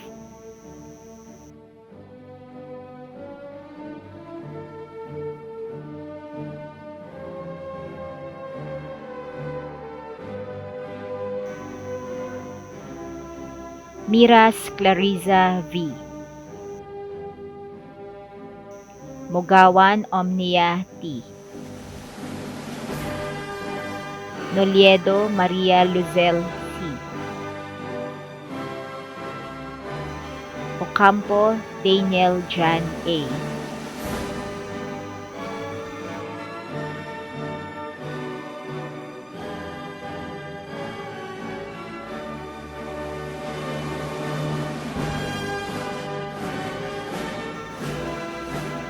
Miras Clarissa V. Mogawan Omnia T. Noliedo Maria Luzel C. Ocampo Daniel John A.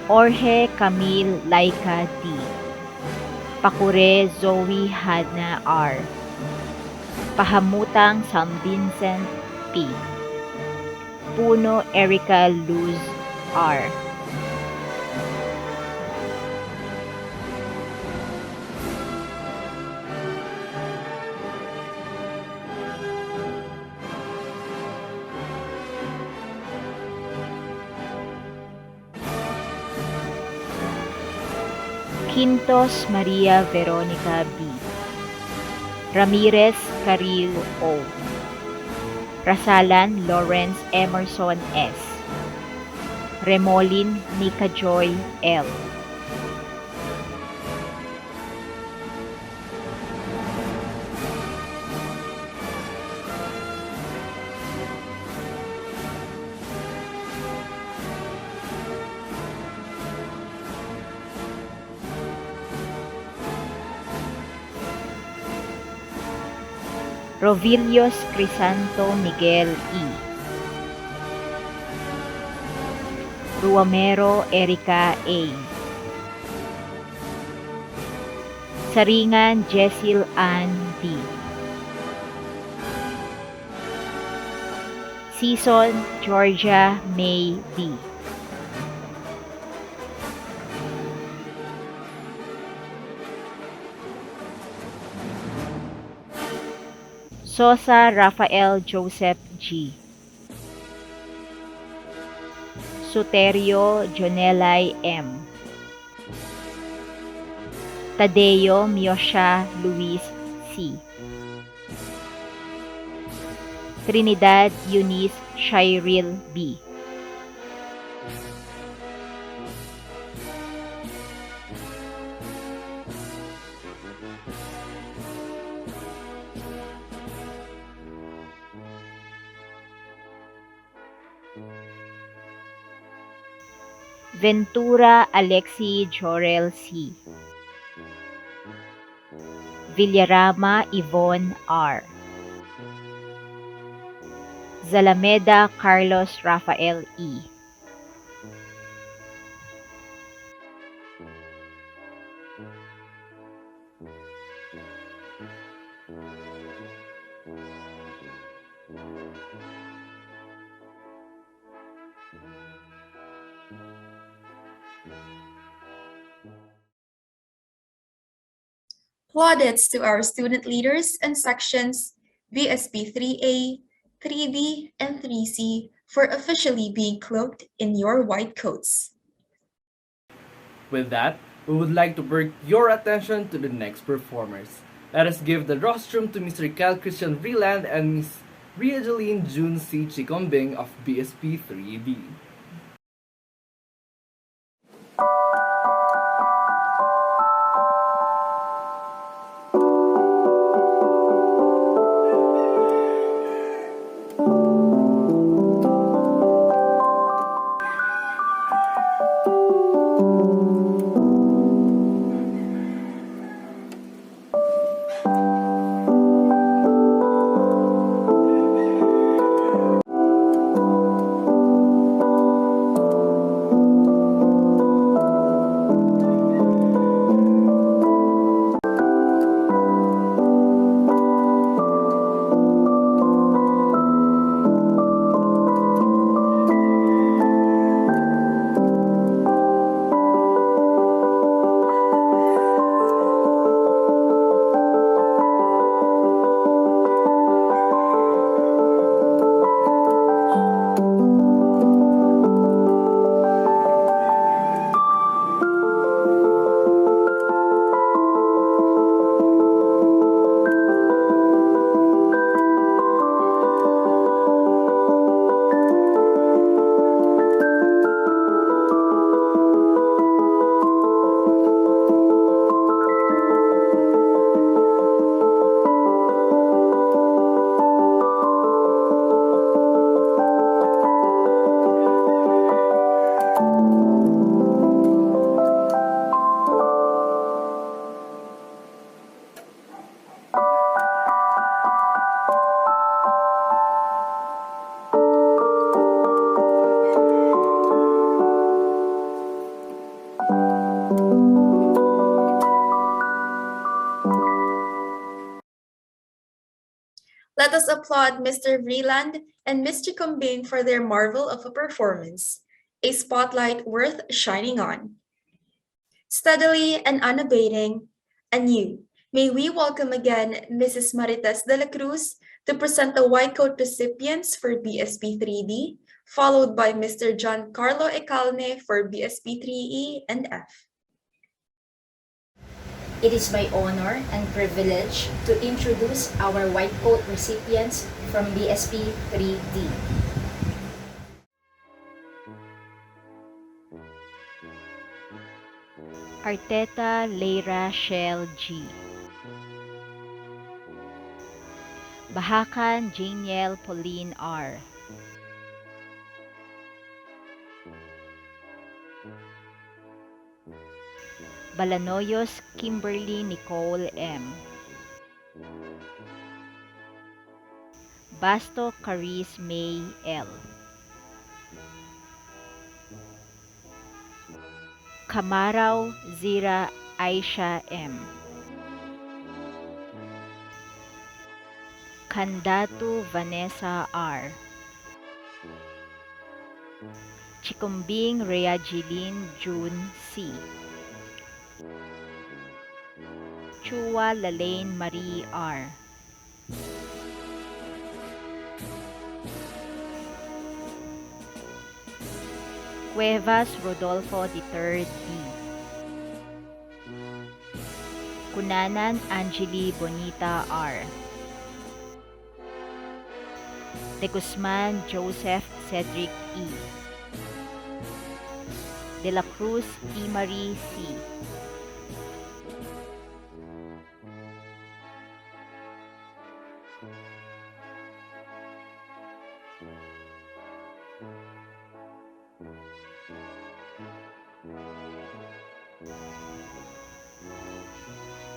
𝐿𝐴𝐻 Pakure Zoe Hannah R. Pahamutang San Vincent P. Puno Erica Luz R. Quintos Maria Veronica B. Ramirez Caril O. Rasalan Lawrence Emerson S. Remolin Nika Joy L. Rovilios Crisanto Miguel E. Ruamero Erica A. Saringan Jecil Ann D. Season Georgia May D. Sosa Rafael Joseph G. Soterio Jonelay M. Tadeo Miosha Luis C. Trinidad Eunice Shiril B. Ventura Alexi Jorel C. Villarama Yvonne R. Zalameda Carlos Rafael E. Plaudits to our student leaders and sections BSP 3A, 3B, and 3C for officially being cloaked in your white coats. With that, we would like to bring your attention to the next performers. Let us give the rostrum to Mr. Cal Christian Vreeland and Ms. Ria-Jeline June C. Chikombing of BSP 3B. applaud Mr. Vreeland and Mr. Combing for their marvel of a performance, a spotlight worth shining on. Steadily and unabating, anew, may we welcome again Mrs. Marites de la Cruz to present the white coat recipients for BSP 3D, followed by Mr. 𝐿𝐵𝐼𝐻𝐿 𝐿 for BSP 3E and F. It is my honor and privilege to introduce our white coat recipients from BSP 3D. Arteta Leira Shell G. Bahakan Janiel Pauline R. Balanoyos Kimberly Nicole M. Basto Caris May L. Kamaraw Zira Aisha M. Kandatu Vanessa R. Chikumbing Reagilin June C. Chua Lalaine Marie R. Cuevas Rodolfo III D. Cunanan Angeli Bonita R. De Guzman Joseph Cedric E. De la Cruz E. Marie C.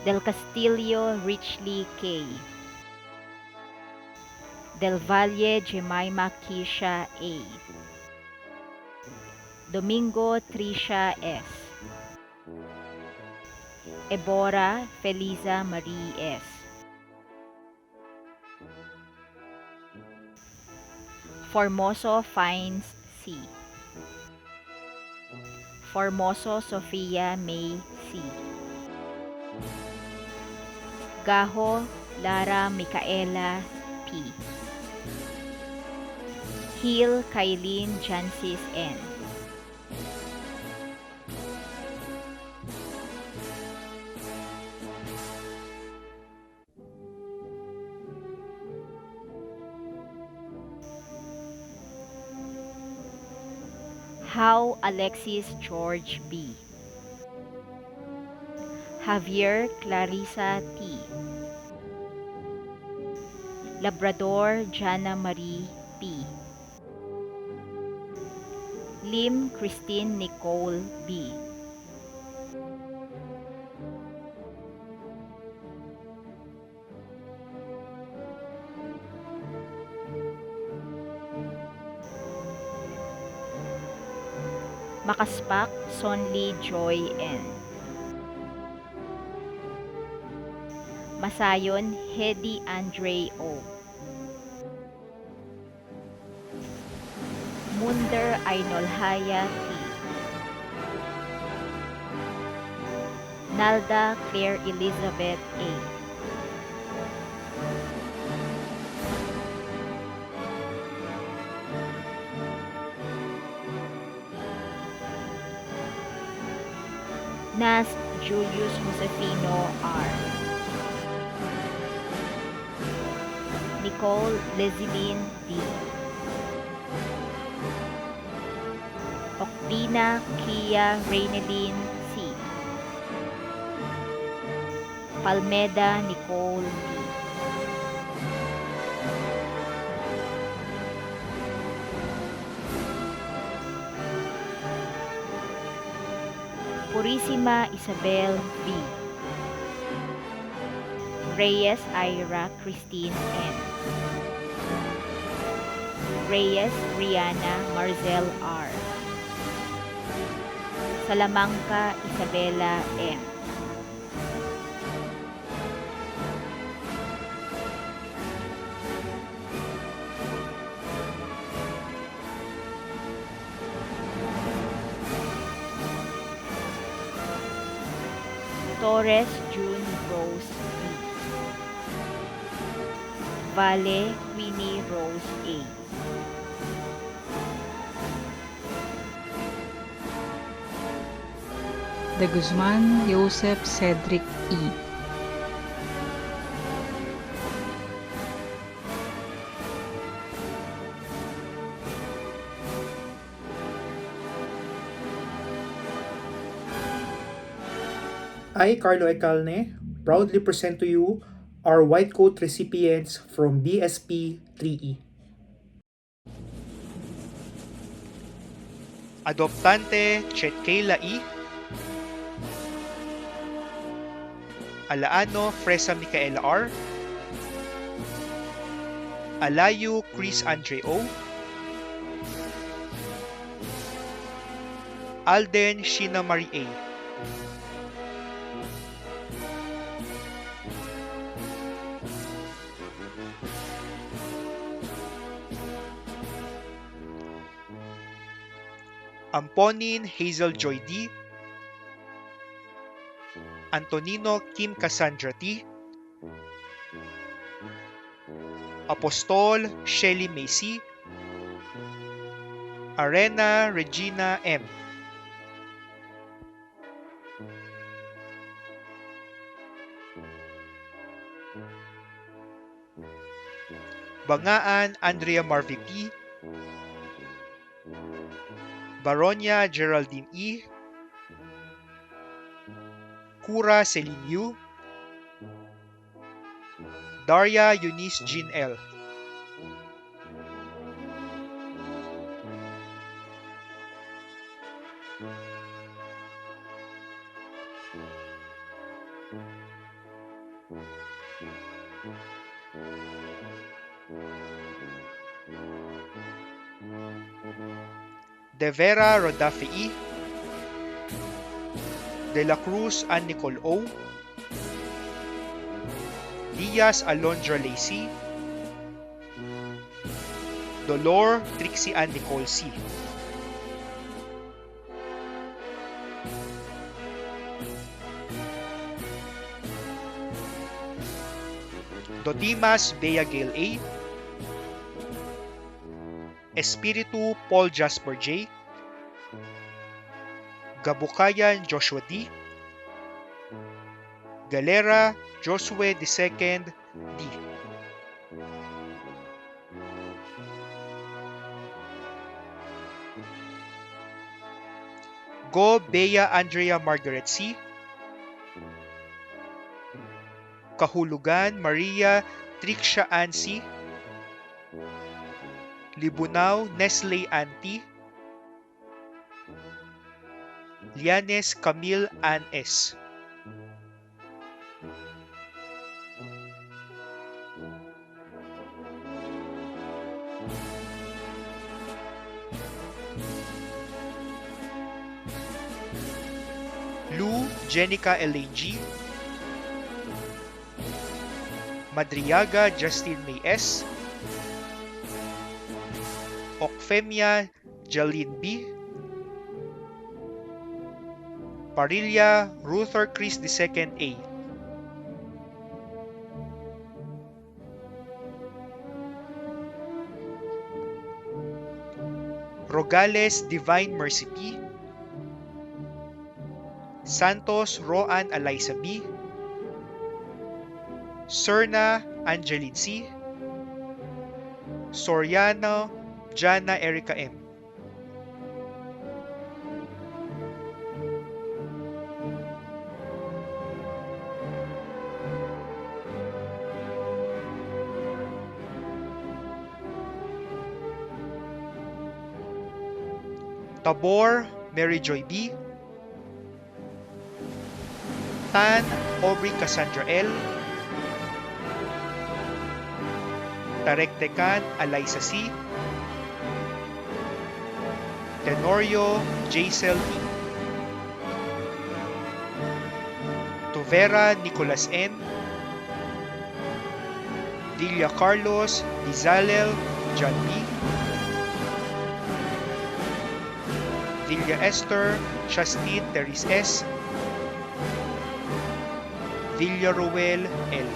Del Castillo Richly K. Del Valle Jemima Kisha A. Domingo Tricia S. Ebora Feliza Marie S. Formoso Fines C. Formoso Sofia May C. Gaho Lara Micaela P. Hill Kailin Jancis N. How Alexis George B. Javier Clarissa T. Labrador Jana Marie P. Lim Christine Nicole B. Makaspak Sonli Joy N. Masayon Hedy Andre O. Munder Ainolhaya T. Nalda Claire Elizabeth A. Nas Julius Josefino R. Nicole Leziline D. Ocdina Kia Reyneline C. Palmeda Nicole D. Purisima Isabel V. Reyes Ira Christine N. Reyes Rihanna Marzel R. Salamanca Isabella M. Torres June Rose E. Vale Winnie Rose A. De Guzman Joseph Cedric E. I, 𝗟𝗲𝘁𝐿, proudly present to you our white coat recipients from BSP 3E. Adoptante 𝗟𝗏𝘁𝐿, Alaano Fresa Micaela R, Alayu Chris Andre O, Alden Sheena Marie A, Amponin Hazel Joy D, Antonino Kim Cassandra T, Apostol Shelly Macy, Arena Regina M, Bangaan Andrea Marvy P, Baronia Geraldine E, Kura Celine U, Daria Eunice Jean L, De Vera Rodafe E, De La Cruz Ann Nicole O, Diaz Alondra Lacey, Dolor Trixie Ann Nicole C, Dodimas Bea Gail A, Espiritu Paul Jasper J, Gabukayan Joshua D, Galera Josue II D, Go Bea Andrea Margaret C, Kahulugan Maria Trixia Ann C, Libunao Nestle Anti, Lianes Camille Ann S, Lou Jenica Elaine G, Madriaga Justine May S, Okfemia Jaline B, Parilla Ruther Chris II A, Rogales Divine Mercy P, Santos Roan Eliza B, Serna Angeline C, Soriano Jana Erica M, Tabor Mary Joy B, Tan Aubrey Cassandra L, Tarektekan Eliza C, Tenorio Jaisel E, Tovera Nicolas N, Dilia Carlos Dizalel John B, Villa Esther Chastin Teres S, Villaruel L.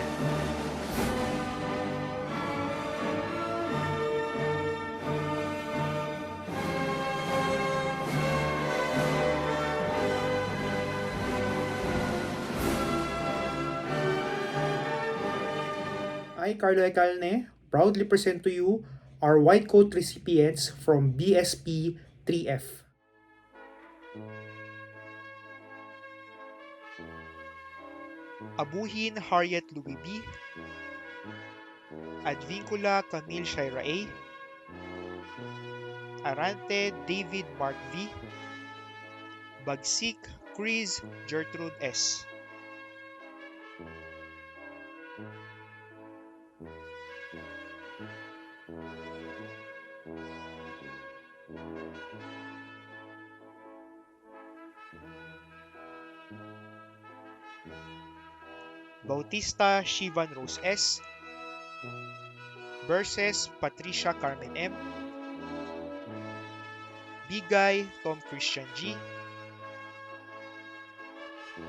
I, 𝐼𝐡𝐢 𝐭𝐞 proudly present to you our white coat recipients from BSP 3F. Abuhin Harriet Louis B. Advíncula Camille Shaira A. Arante David Mark V. Bagsik Chris Gertrude S. Bautista Shivan Rose S. Versus Patricia Carmen M. Bigay Tom Christian G.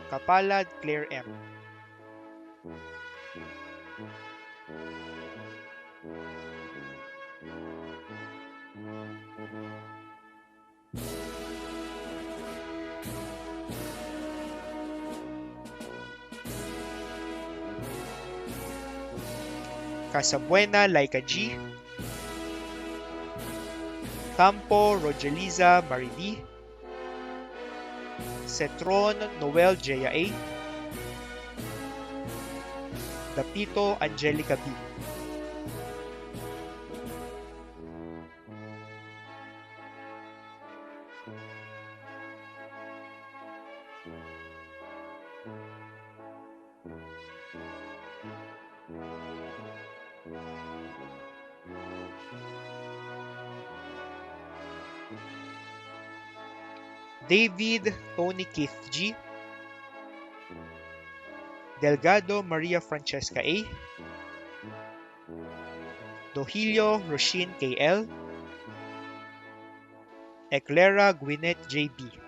Kapalad Claire M. Casabuena Laika G. Campo Rogeliza Maridi. Cetron Noel Jaya A. Dapito Angelica B. David Tony Keith G. Delgado Maria Francesca A. Dohilio Roshin KL. Eclera Gwyneth JB.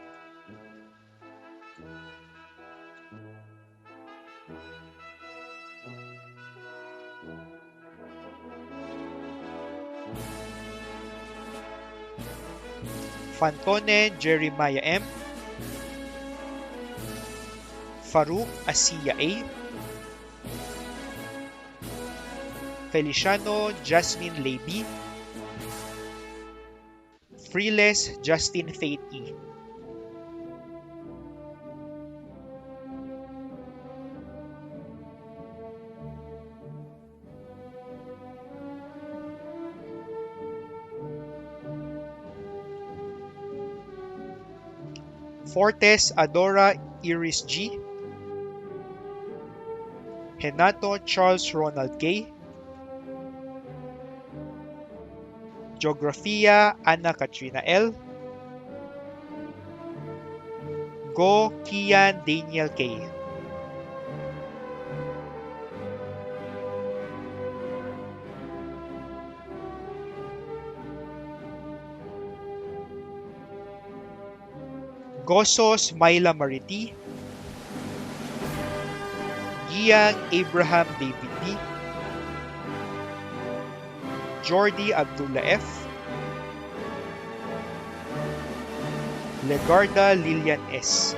Fantone Jeremiah M. Farouk Asiya A. Feliciano Jasmine Lady. Freeless Justin Faith E. Fortes Adora Iris G. Henato Charles Ronald K. Geografia Ana Katrina L. Go Kian Daniel K. Gozos Myla Mariti. Giang Abraham David B. Jordi Abdullah F. Legarda Lilian S.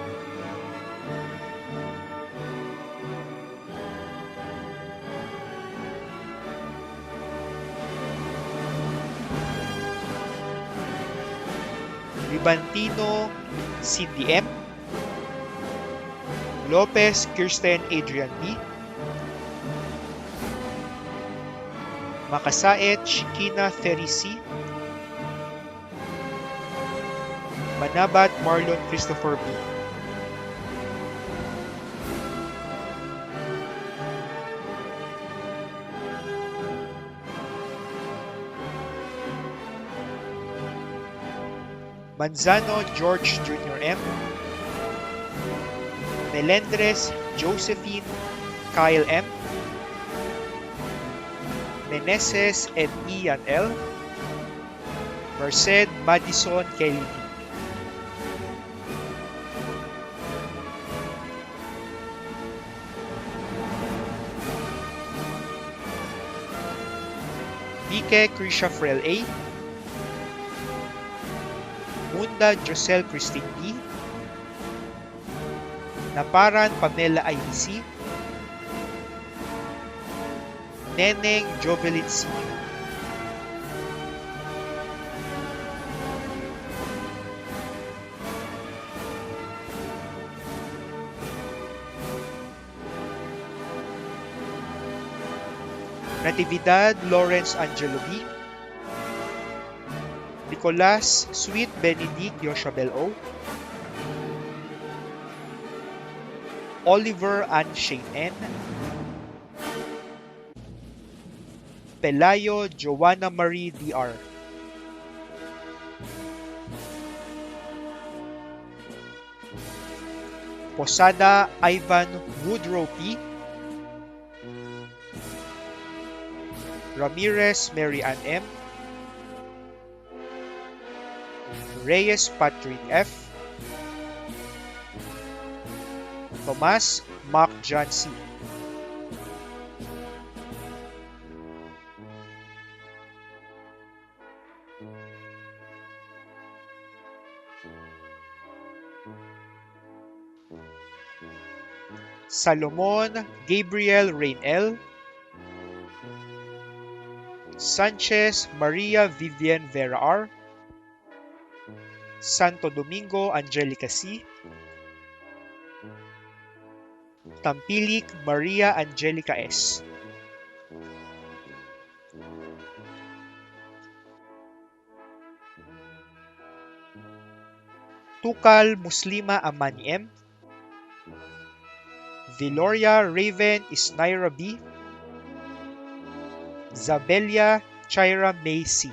Ribantino Cindy M. Lopez Kirsten Adrian B. Makasaet Shikina Ferry C. Manabat Marlon Christopher B. Manzano George Jr. M. Melendres Josephine Kyle M. Meneses and Ian L. Merced Madison Kelly D. 𝐂𝐤𝐿𝐴, Munda Josel Christine B, Naparan Pamela IBC, Neneng Jovelyn C, Natividad Lawrence Angelo B, Nicolas Sweet Benedict Yoshabel O, Oliver Ann Shane N, Pelayo Joanna Marie DR, Posada Ivan Woodrow P, Ramirez Mary Ann M, Reyes Patrick F, Tomas Mark John C, Salomon Gabriel Rain L, Sanchez Maria Vivian Vera R, Santo Domingo Angelica C, Tampilik Maria Angelica S, Tukal Muslima Amani M, Viloria Raven Isnaira B, Zabelia Chaira May C,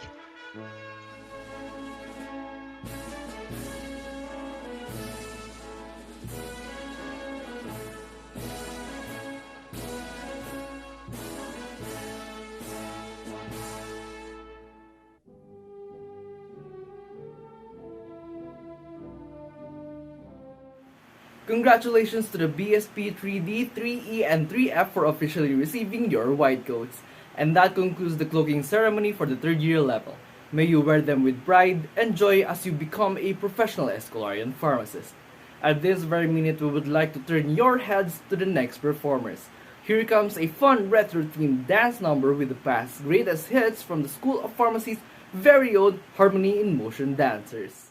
Congratulations to the BSP 3D, 3E, and 3F for officially receiving your white coats. And that concludes the cloaking ceremony for the 3rd year level. May you wear them with pride and joy as you become a professional Escolarian pharmacist. At this very minute, we would like to turn your heads to the next performers. Here comes a fun retro-themed dance number with the past greatest hits from the School of Pharmacy's very own Harmony in Motion dancers.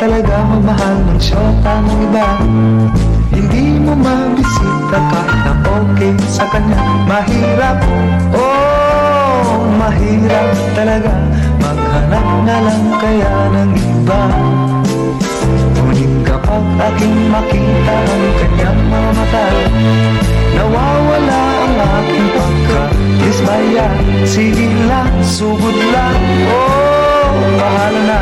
Talaga magmahal ng syota ng iba. Hindi mo mabisita kahit na okay sa kanya. Mahirap, oh, mahirap talaga maghanap na lang kaya ng iba. Ngunit kapag aking makita ang kanyang mga mata, nawawala ang aking pagka-dismaya. Sige lang, sugod lang, oh, bahala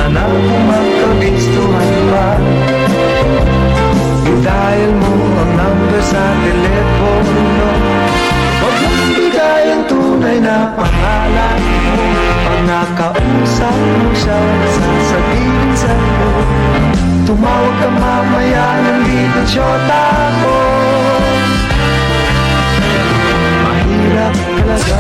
na kung magkabistuhan pa. I-dial mo ang number sa telepono. Huwag mong bigay ang tunay na pangalan mo. Pag nakausap mo siya, sasabihin sa'yo, tumawag ka mamaya, nandito syota ko. Mahirap talaga.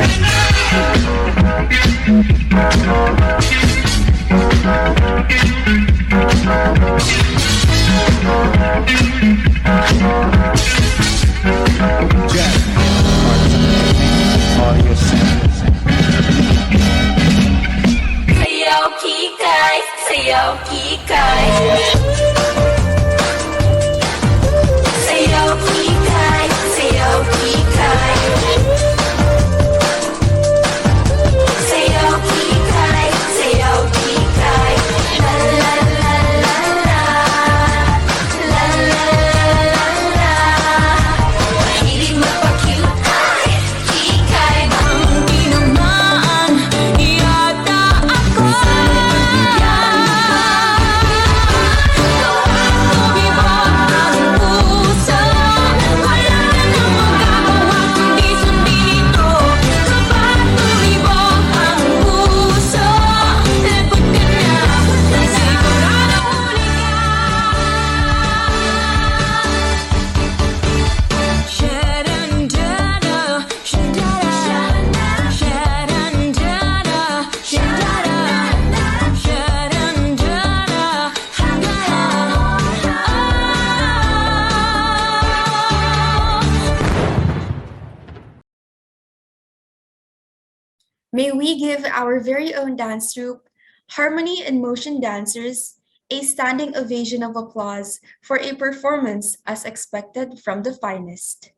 May we give our very own dance troupe, Harmony and Motion Dancers, a standing ovation of applause for a performance as expected from the finest.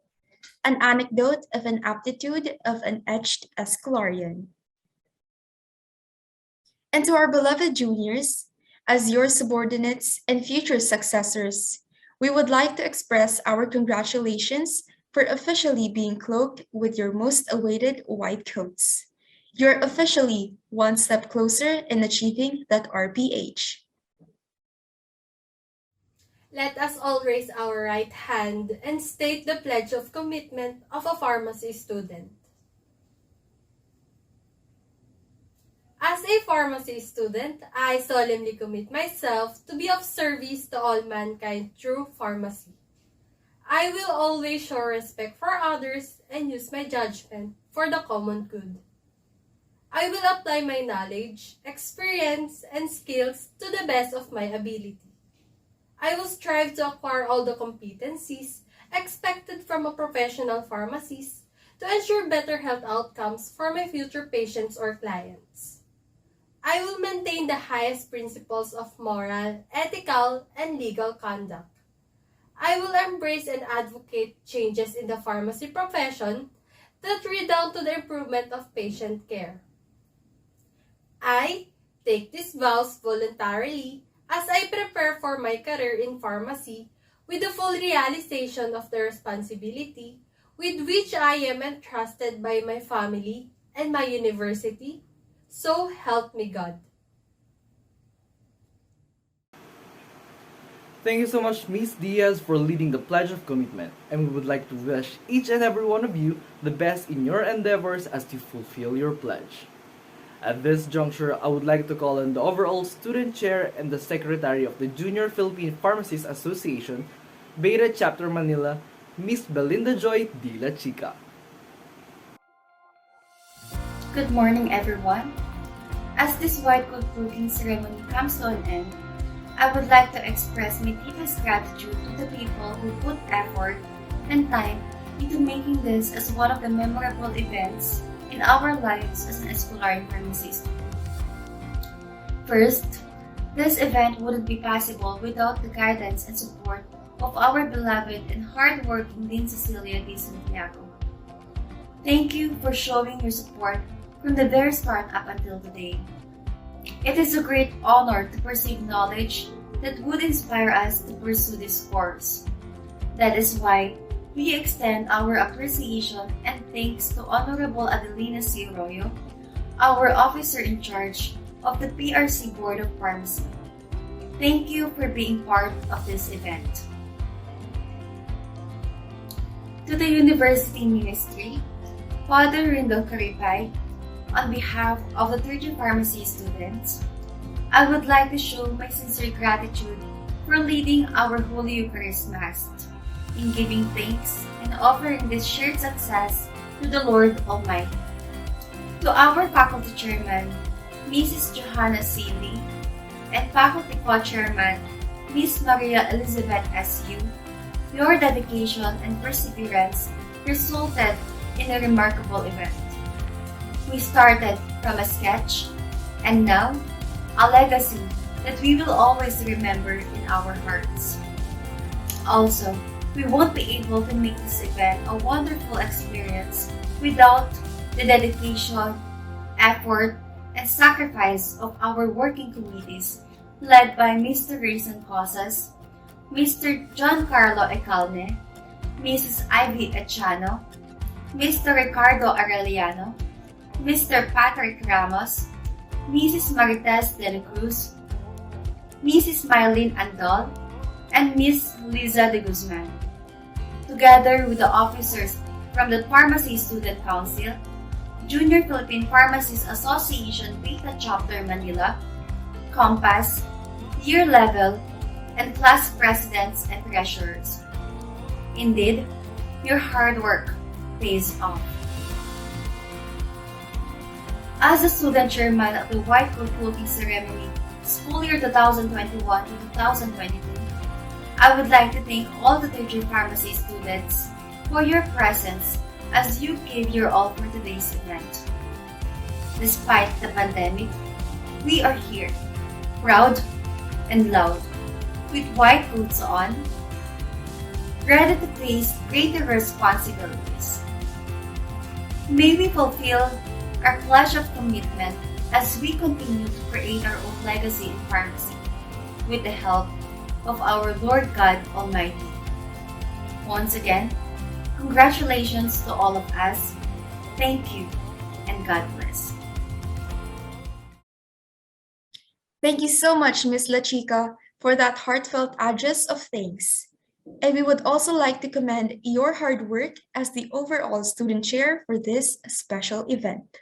An anecdote of an aptitude of an etched Escolarian. And to our beloved juniors, as your subordinates and future successors, we would like to express our congratulations for officially being cloaked with your most awaited white coats. You're officially one step closer in achieving that RPH. Let us all raise our right hand and state the pledge of commitment of a pharmacy student. As a pharmacy student, I solemnly commit myself to be of service to all mankind through pharmacy. I will always show respect for others and use my judgment for the common good. I will apply my knowledge, experience, and skills to the best of my ability. I will strive to acquire all the competencies expected from a professional pharmacist to ensure better health outcomes for my future patients or clients. I will maintain the highest principles of moral, ethical, and legal conduct. I will embrace and advocate changes in the pharmacy profession that redound to the improvement of patient care. I take these vows voluntarily as I prepare for my career in pharmacy with the full realization of the responsibility with which I am entrusted by my family and my university. So help me God. Thank you so much, Ms. Diaz, for leading the Pledge of Commitment, and we would like to wish each and every one of you the best in your endeavors as you fulfill your pledge. At this juncture, I would like to call on the overall student chair and the secretary of the Junior Philippine Pharmacists Association, Beta Chapter Manila, Ms. Belinda Joy de la Chica. Good morning, everyone. As this white coat cloaking ceremony comes to an end, I would like to express my deepest gratitude to the people who put effort and time into making this as one of the memorable events in our lives as an Escolarian pharmacist. First, this event wouldn't be possible without the guidance and support of our beloved and hardworking Dean Cecilia D. Santiago. Thank you for showing your support from the very start up until today. It is a great honor to perceive knowledge that would inspire us to pursue this course. That is why we extend our appreciation and thanks to Honorable Adelina C. Arroyo, our officer in charge of the PRC Board of Pharmacy. Thank you for being part of this event. To the University Ministry, Father Rindo Caripay, on behalf of the third year pharmacy students, I would like to show my sincere gratitude for leading our Holy Eucharist Mass, in giving thanks and offering this shared success to the Lord Almighty. To our faculty chairman, Mrs. Johanna Seeley, and Faculty Co-Chairman, Ms. Maria Elizabeth S.U., your dedication and perseverance resulted in a remarkable event. We started from a sketch, and now, a legacy that we will always remember in our hearts. Also, we won't be able to make this event a wonderful experience without the dedication, effort, and sacrifice of our working committees led by Mr. Raisin Cosas, Mr. Giancarlo Ecalne, Mrs. Ivy Echano, Mr. Ricardo Arellano, Mr. Patrick Ramos, Mrs. Marites de la Cruz, Mrs. Mylene Andal, and Ms. Liza de Guzman, together with the officers from the Pharmacy Student Council, Junior Philippine Pharmacists Association Beta Chapter Manila, Compass, Year Level, and class presidents and treasurers. Indeed, your hard work pays off. As the student chairman of the White Coat Cloaking Ceremony, school year 2021 to 2022, I would like to thank all the third year pharmacy students for your presence as you gave your all for today's event. Despite the pandemic, we are here, proud and loud, with white coats on, ready to face greater responsibilities. May we fulfill our pledge of commitment as we continue to create our own legacy in pharmacy with the help of our Lord God Almighty. Once again, congratulations to all of us. Thank you and God bless. Thank you so much, Ms. La Chica, for that heartfelt address of thanks. And we would also like to commend your hard work as the overall student chair for this special event.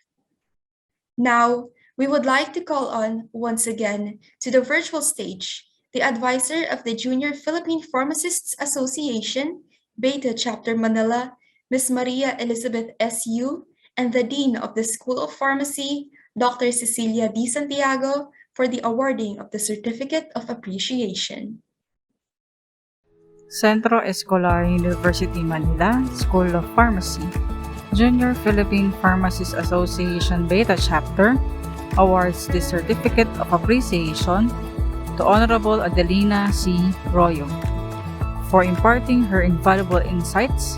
Now, we would like to call on, once again, to the virtual stage, the advisor of the Junior Philippine Pharmacists Association, Beta Chapter Manila, Ms. Maria Elizabeth S.U., and the Dean of the School of Pharmacy, Dr. Cecilia D. Santiago, for the awarding of the Certificate of Appreciation. Centro Escolarian University Manila School of Pharmacy, Junior Philippine Pharmacists Association Beta Chapter awards the Certificate of Appreciation to Honorable Adelina C. Royo for imparting her invaluable insights,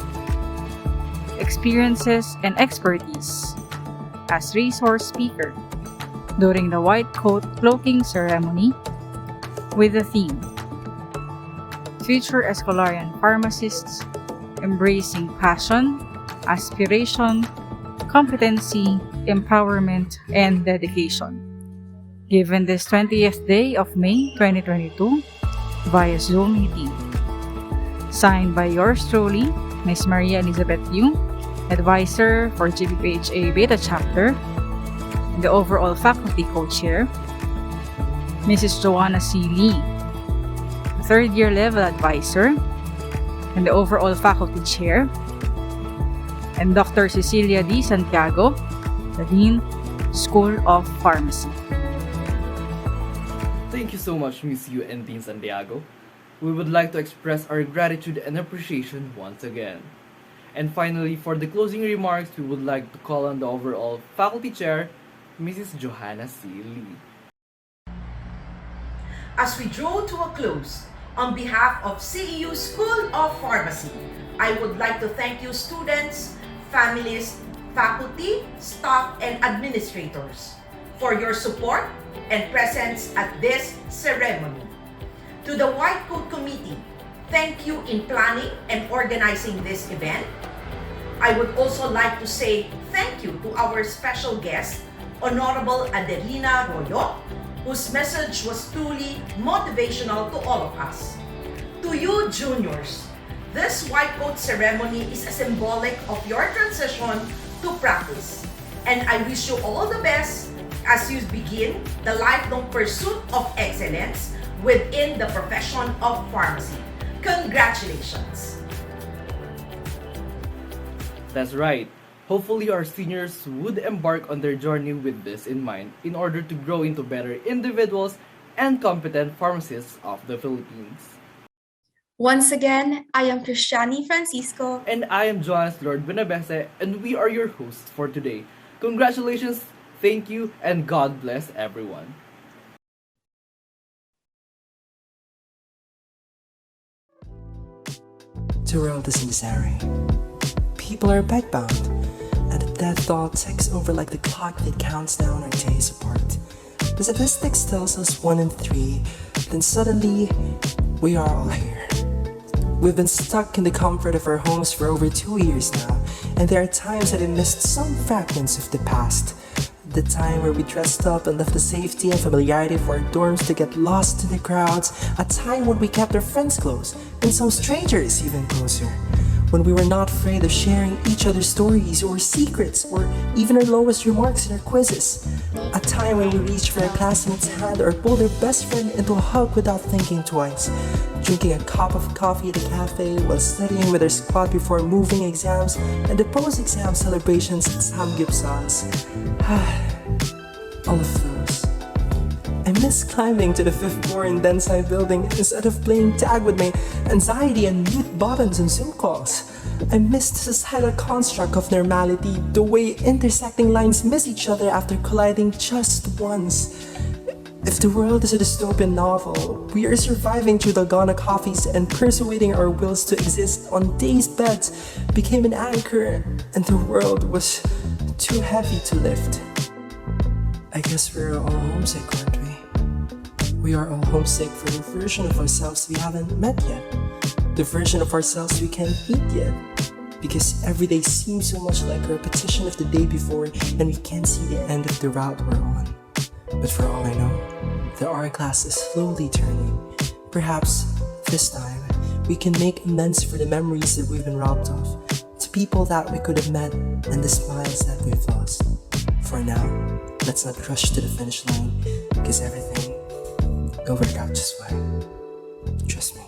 experiences, and expertise as resource speaker during the White Coat Cloaking Ceremony with the theme Future Escolarian Pharmacists Embracing Passion, Aspiration, Competency, Empowerment, and Dedication. Given this 20th day of May 2022 via Zoom meeting. Signed by yours truly, Ms. Maria Elizabeth Yu, Advisor for GBPHA Beta Chapter, the overall faculty co-chair, Mrs. Joanna C. Lee, third year level advisor, and the overall faculty chair, and Dr. Cecilia D. Santiago, the Dean, School of Pharmacy. Thank you so much, Ms. Yu and Dean Santiago. We would like to express our gratitude and appreciation once again. And finally, for the closing remarks, we would like to call on the overall faculty chair, Mrs. Johanna C. Lee. As we draw to a close, on behalf of CEU School of Pharmacy, I would like to thank you students, families, faculty, staff, and administrators for your support and presence at this ceremony. To the White Coat Committee, thank you in planning and organizing this event. I would also like to say thank you to our special guest, Honorable Adelina Royo, whose message was truly motivational to all of us. To you, juniors, this White Coat ceremony is a symbolic of your transition to practice, and I wish you all the best as you begin the lifelong pursuit of excellence within the profession of pharmacy. Congratulations! That's right. Hopefully our seniors would embark on their journey with this in mind in order to grow into better individuals and competent pharmacists of the Philippines. Once again, I am Cristiani Francisco. And I am Jonas 𝗟𝗲𝘁𝘀, and we are your hosts for today. Congratulations, thank you, and God bless everyone. The world is necessary. People are bedbound, and the death thought takes over like the clock that counts down our days apart. The statistics tells us 1 in 3, then suddenly we are all here. We've been stuck in the comfort of our homes for over 2 years now, and there are times that I missed some fragments of the past. The time where we dressed up and left the safety and familiarity of our dorms to get lost in the crowds. A time when we kept our friends close, and some strangers even closer. When we were not afraid of sharing each other's stories or secrets, or even our lowest remarks in our quizzes. A time when we reached for our classmate's hand or pulled our best friend into a hug without thinking twice. Drinking a cup of coffee at a cafe while studying with our squad before moving exams and the post-exam celebrations at samgyeopsals. All of those. I miss climbing to the 5th floor in Densai building instead of playing tag with my anxiety and mute buttons and Zoom calls. I miss the societal construct of normality, the way intersecting lines miss each other after colliding just once. If the world is a dystopian novel, we are surviving through dalgona coffees and persuading our wills to exist on days beds became an anchor and the world was too heavy to lift. I guess we're all homesick, aren't we? We are all homesick for the version of ourselves we haven't met yet. The version of ourselves we can't meet yet. Because every day seems so much like a repetition of the day before and we can't see the end of the route we're on. But for all I know, the art class is slowly turning. Perhaps, this time, we can make amends for the memories that we've been robbed of, to people that we could have met, and the smiles that we've lost. For now, let's not rush to the finish line, because everything will work out just fine. Trust me.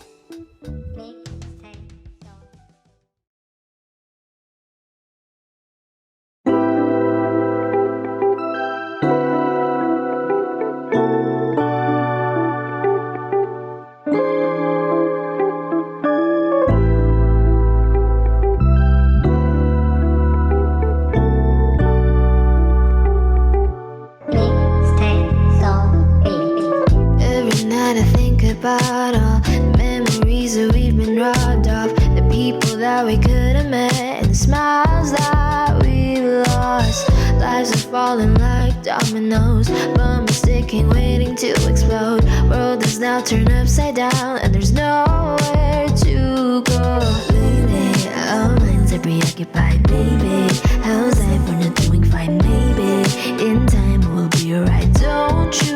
About all the memories that we've been robbed of, the people that we could have met, and the smiles that we've lost. Lives are falling like dominoes, but we're sticking, waiting to explode. World is now turned upside down, and there's nowhere to go. Lately, our minds are preoccupied, baby. How's life? We're not doing fine, maybe. In time, we'll be alright. Don't you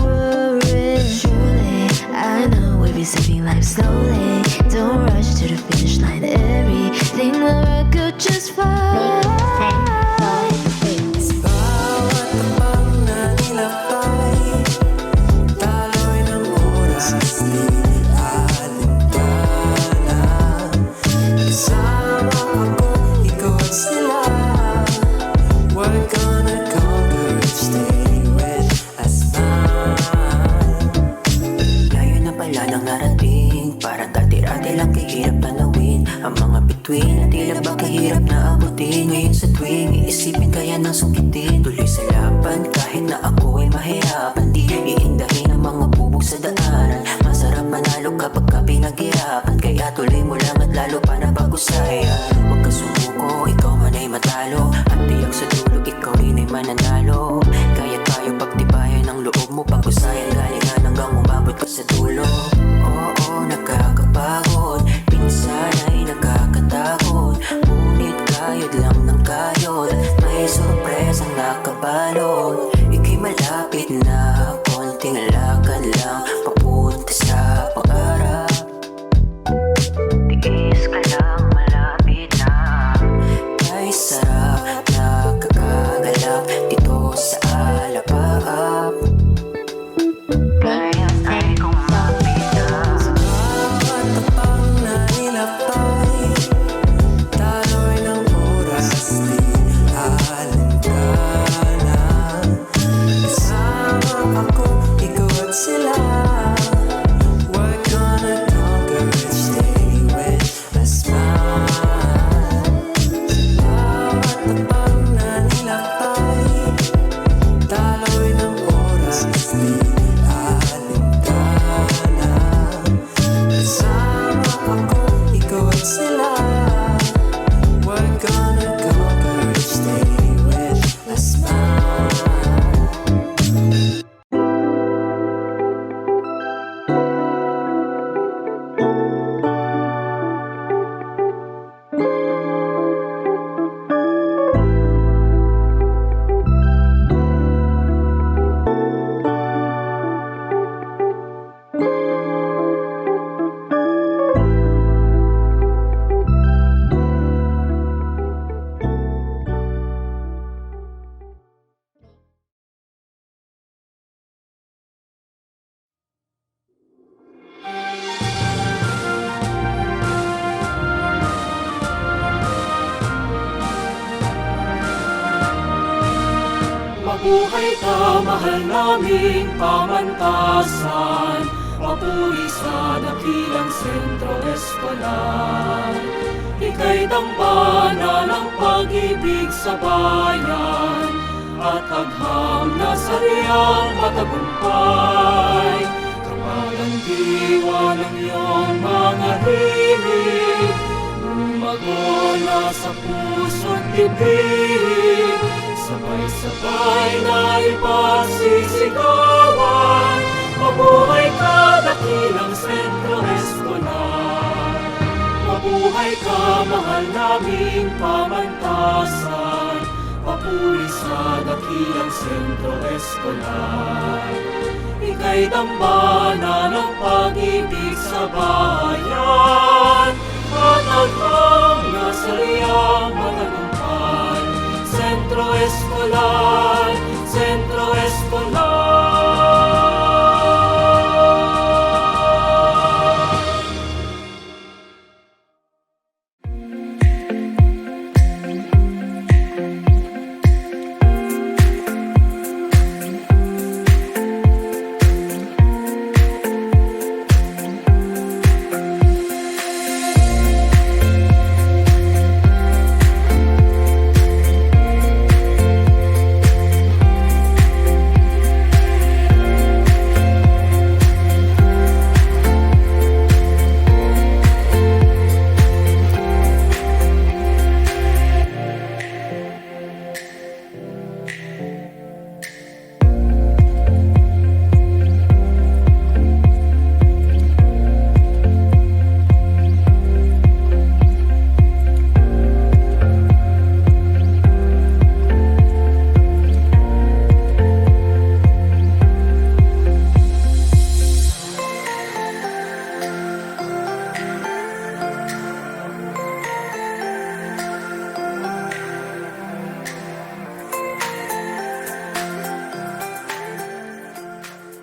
worry. Surely, I know we're receiving life slowly. Don't rush to the finish line. Everything will work out just fine. Bawat abang na nilakbay, taloy ng oras, di alintana. Kasama ako, ikaw at sila. We're gonna conquer each day with a smile. Layo na pala ng narating, parang dati-dati lang kahirap tanawin. Ang mga bituin, tila ba kahirap na abutin. Ngayon sa tuwing iisipin kaya nang sukitin. Tuloy sa laban kahit na ako ay mahirapan. Di iindahin ang mga bubog sa daanan. Masarap manalo kapag ka pinaghirapan. Kaya tuloy mo lang at lalo pa na pag-usaya. Huwag ka sumuko, ikaw man ay matalo. At tiyak sa dulo, ikaw rin ay mananalo. Kaya tayo pagtibayan ng loob mo. Pag-usayan galingan hanggang umabot ka sa dulo. Oo, nakakapagod. Minsan ay nakakatakot. Ngunit kayod lang ng kayod. May sorpresang nakabalot. Ika'y malapit na, konting lakad lang papunta sa pangarap. Tiis ka lang, malapit na. Ay sarap, nakakagalak dito sa alapaap. Kaya ay kumapit na. Bawat Mabuhay ka, mahal naming pamantasan, papuri sa dakilang sentro eskolar. Ika'y dambana ng pag-ibig sa bayan, at agham na sa riyang matagumpay. Kapag ang diwa ng iyong mga himig, umagona sa puso't dibdib, sabay-sabay na ipagsisigawan. Mabuhay ka, dakilang sentro eskolar. Mabuhay ka, mahal naming pamantasan, papuri sa dakilang sentro eskolar. Ika'y dambana ng pag-ibig sa bayan, at agham na sa riyang matagumpay. Sentro Escolar,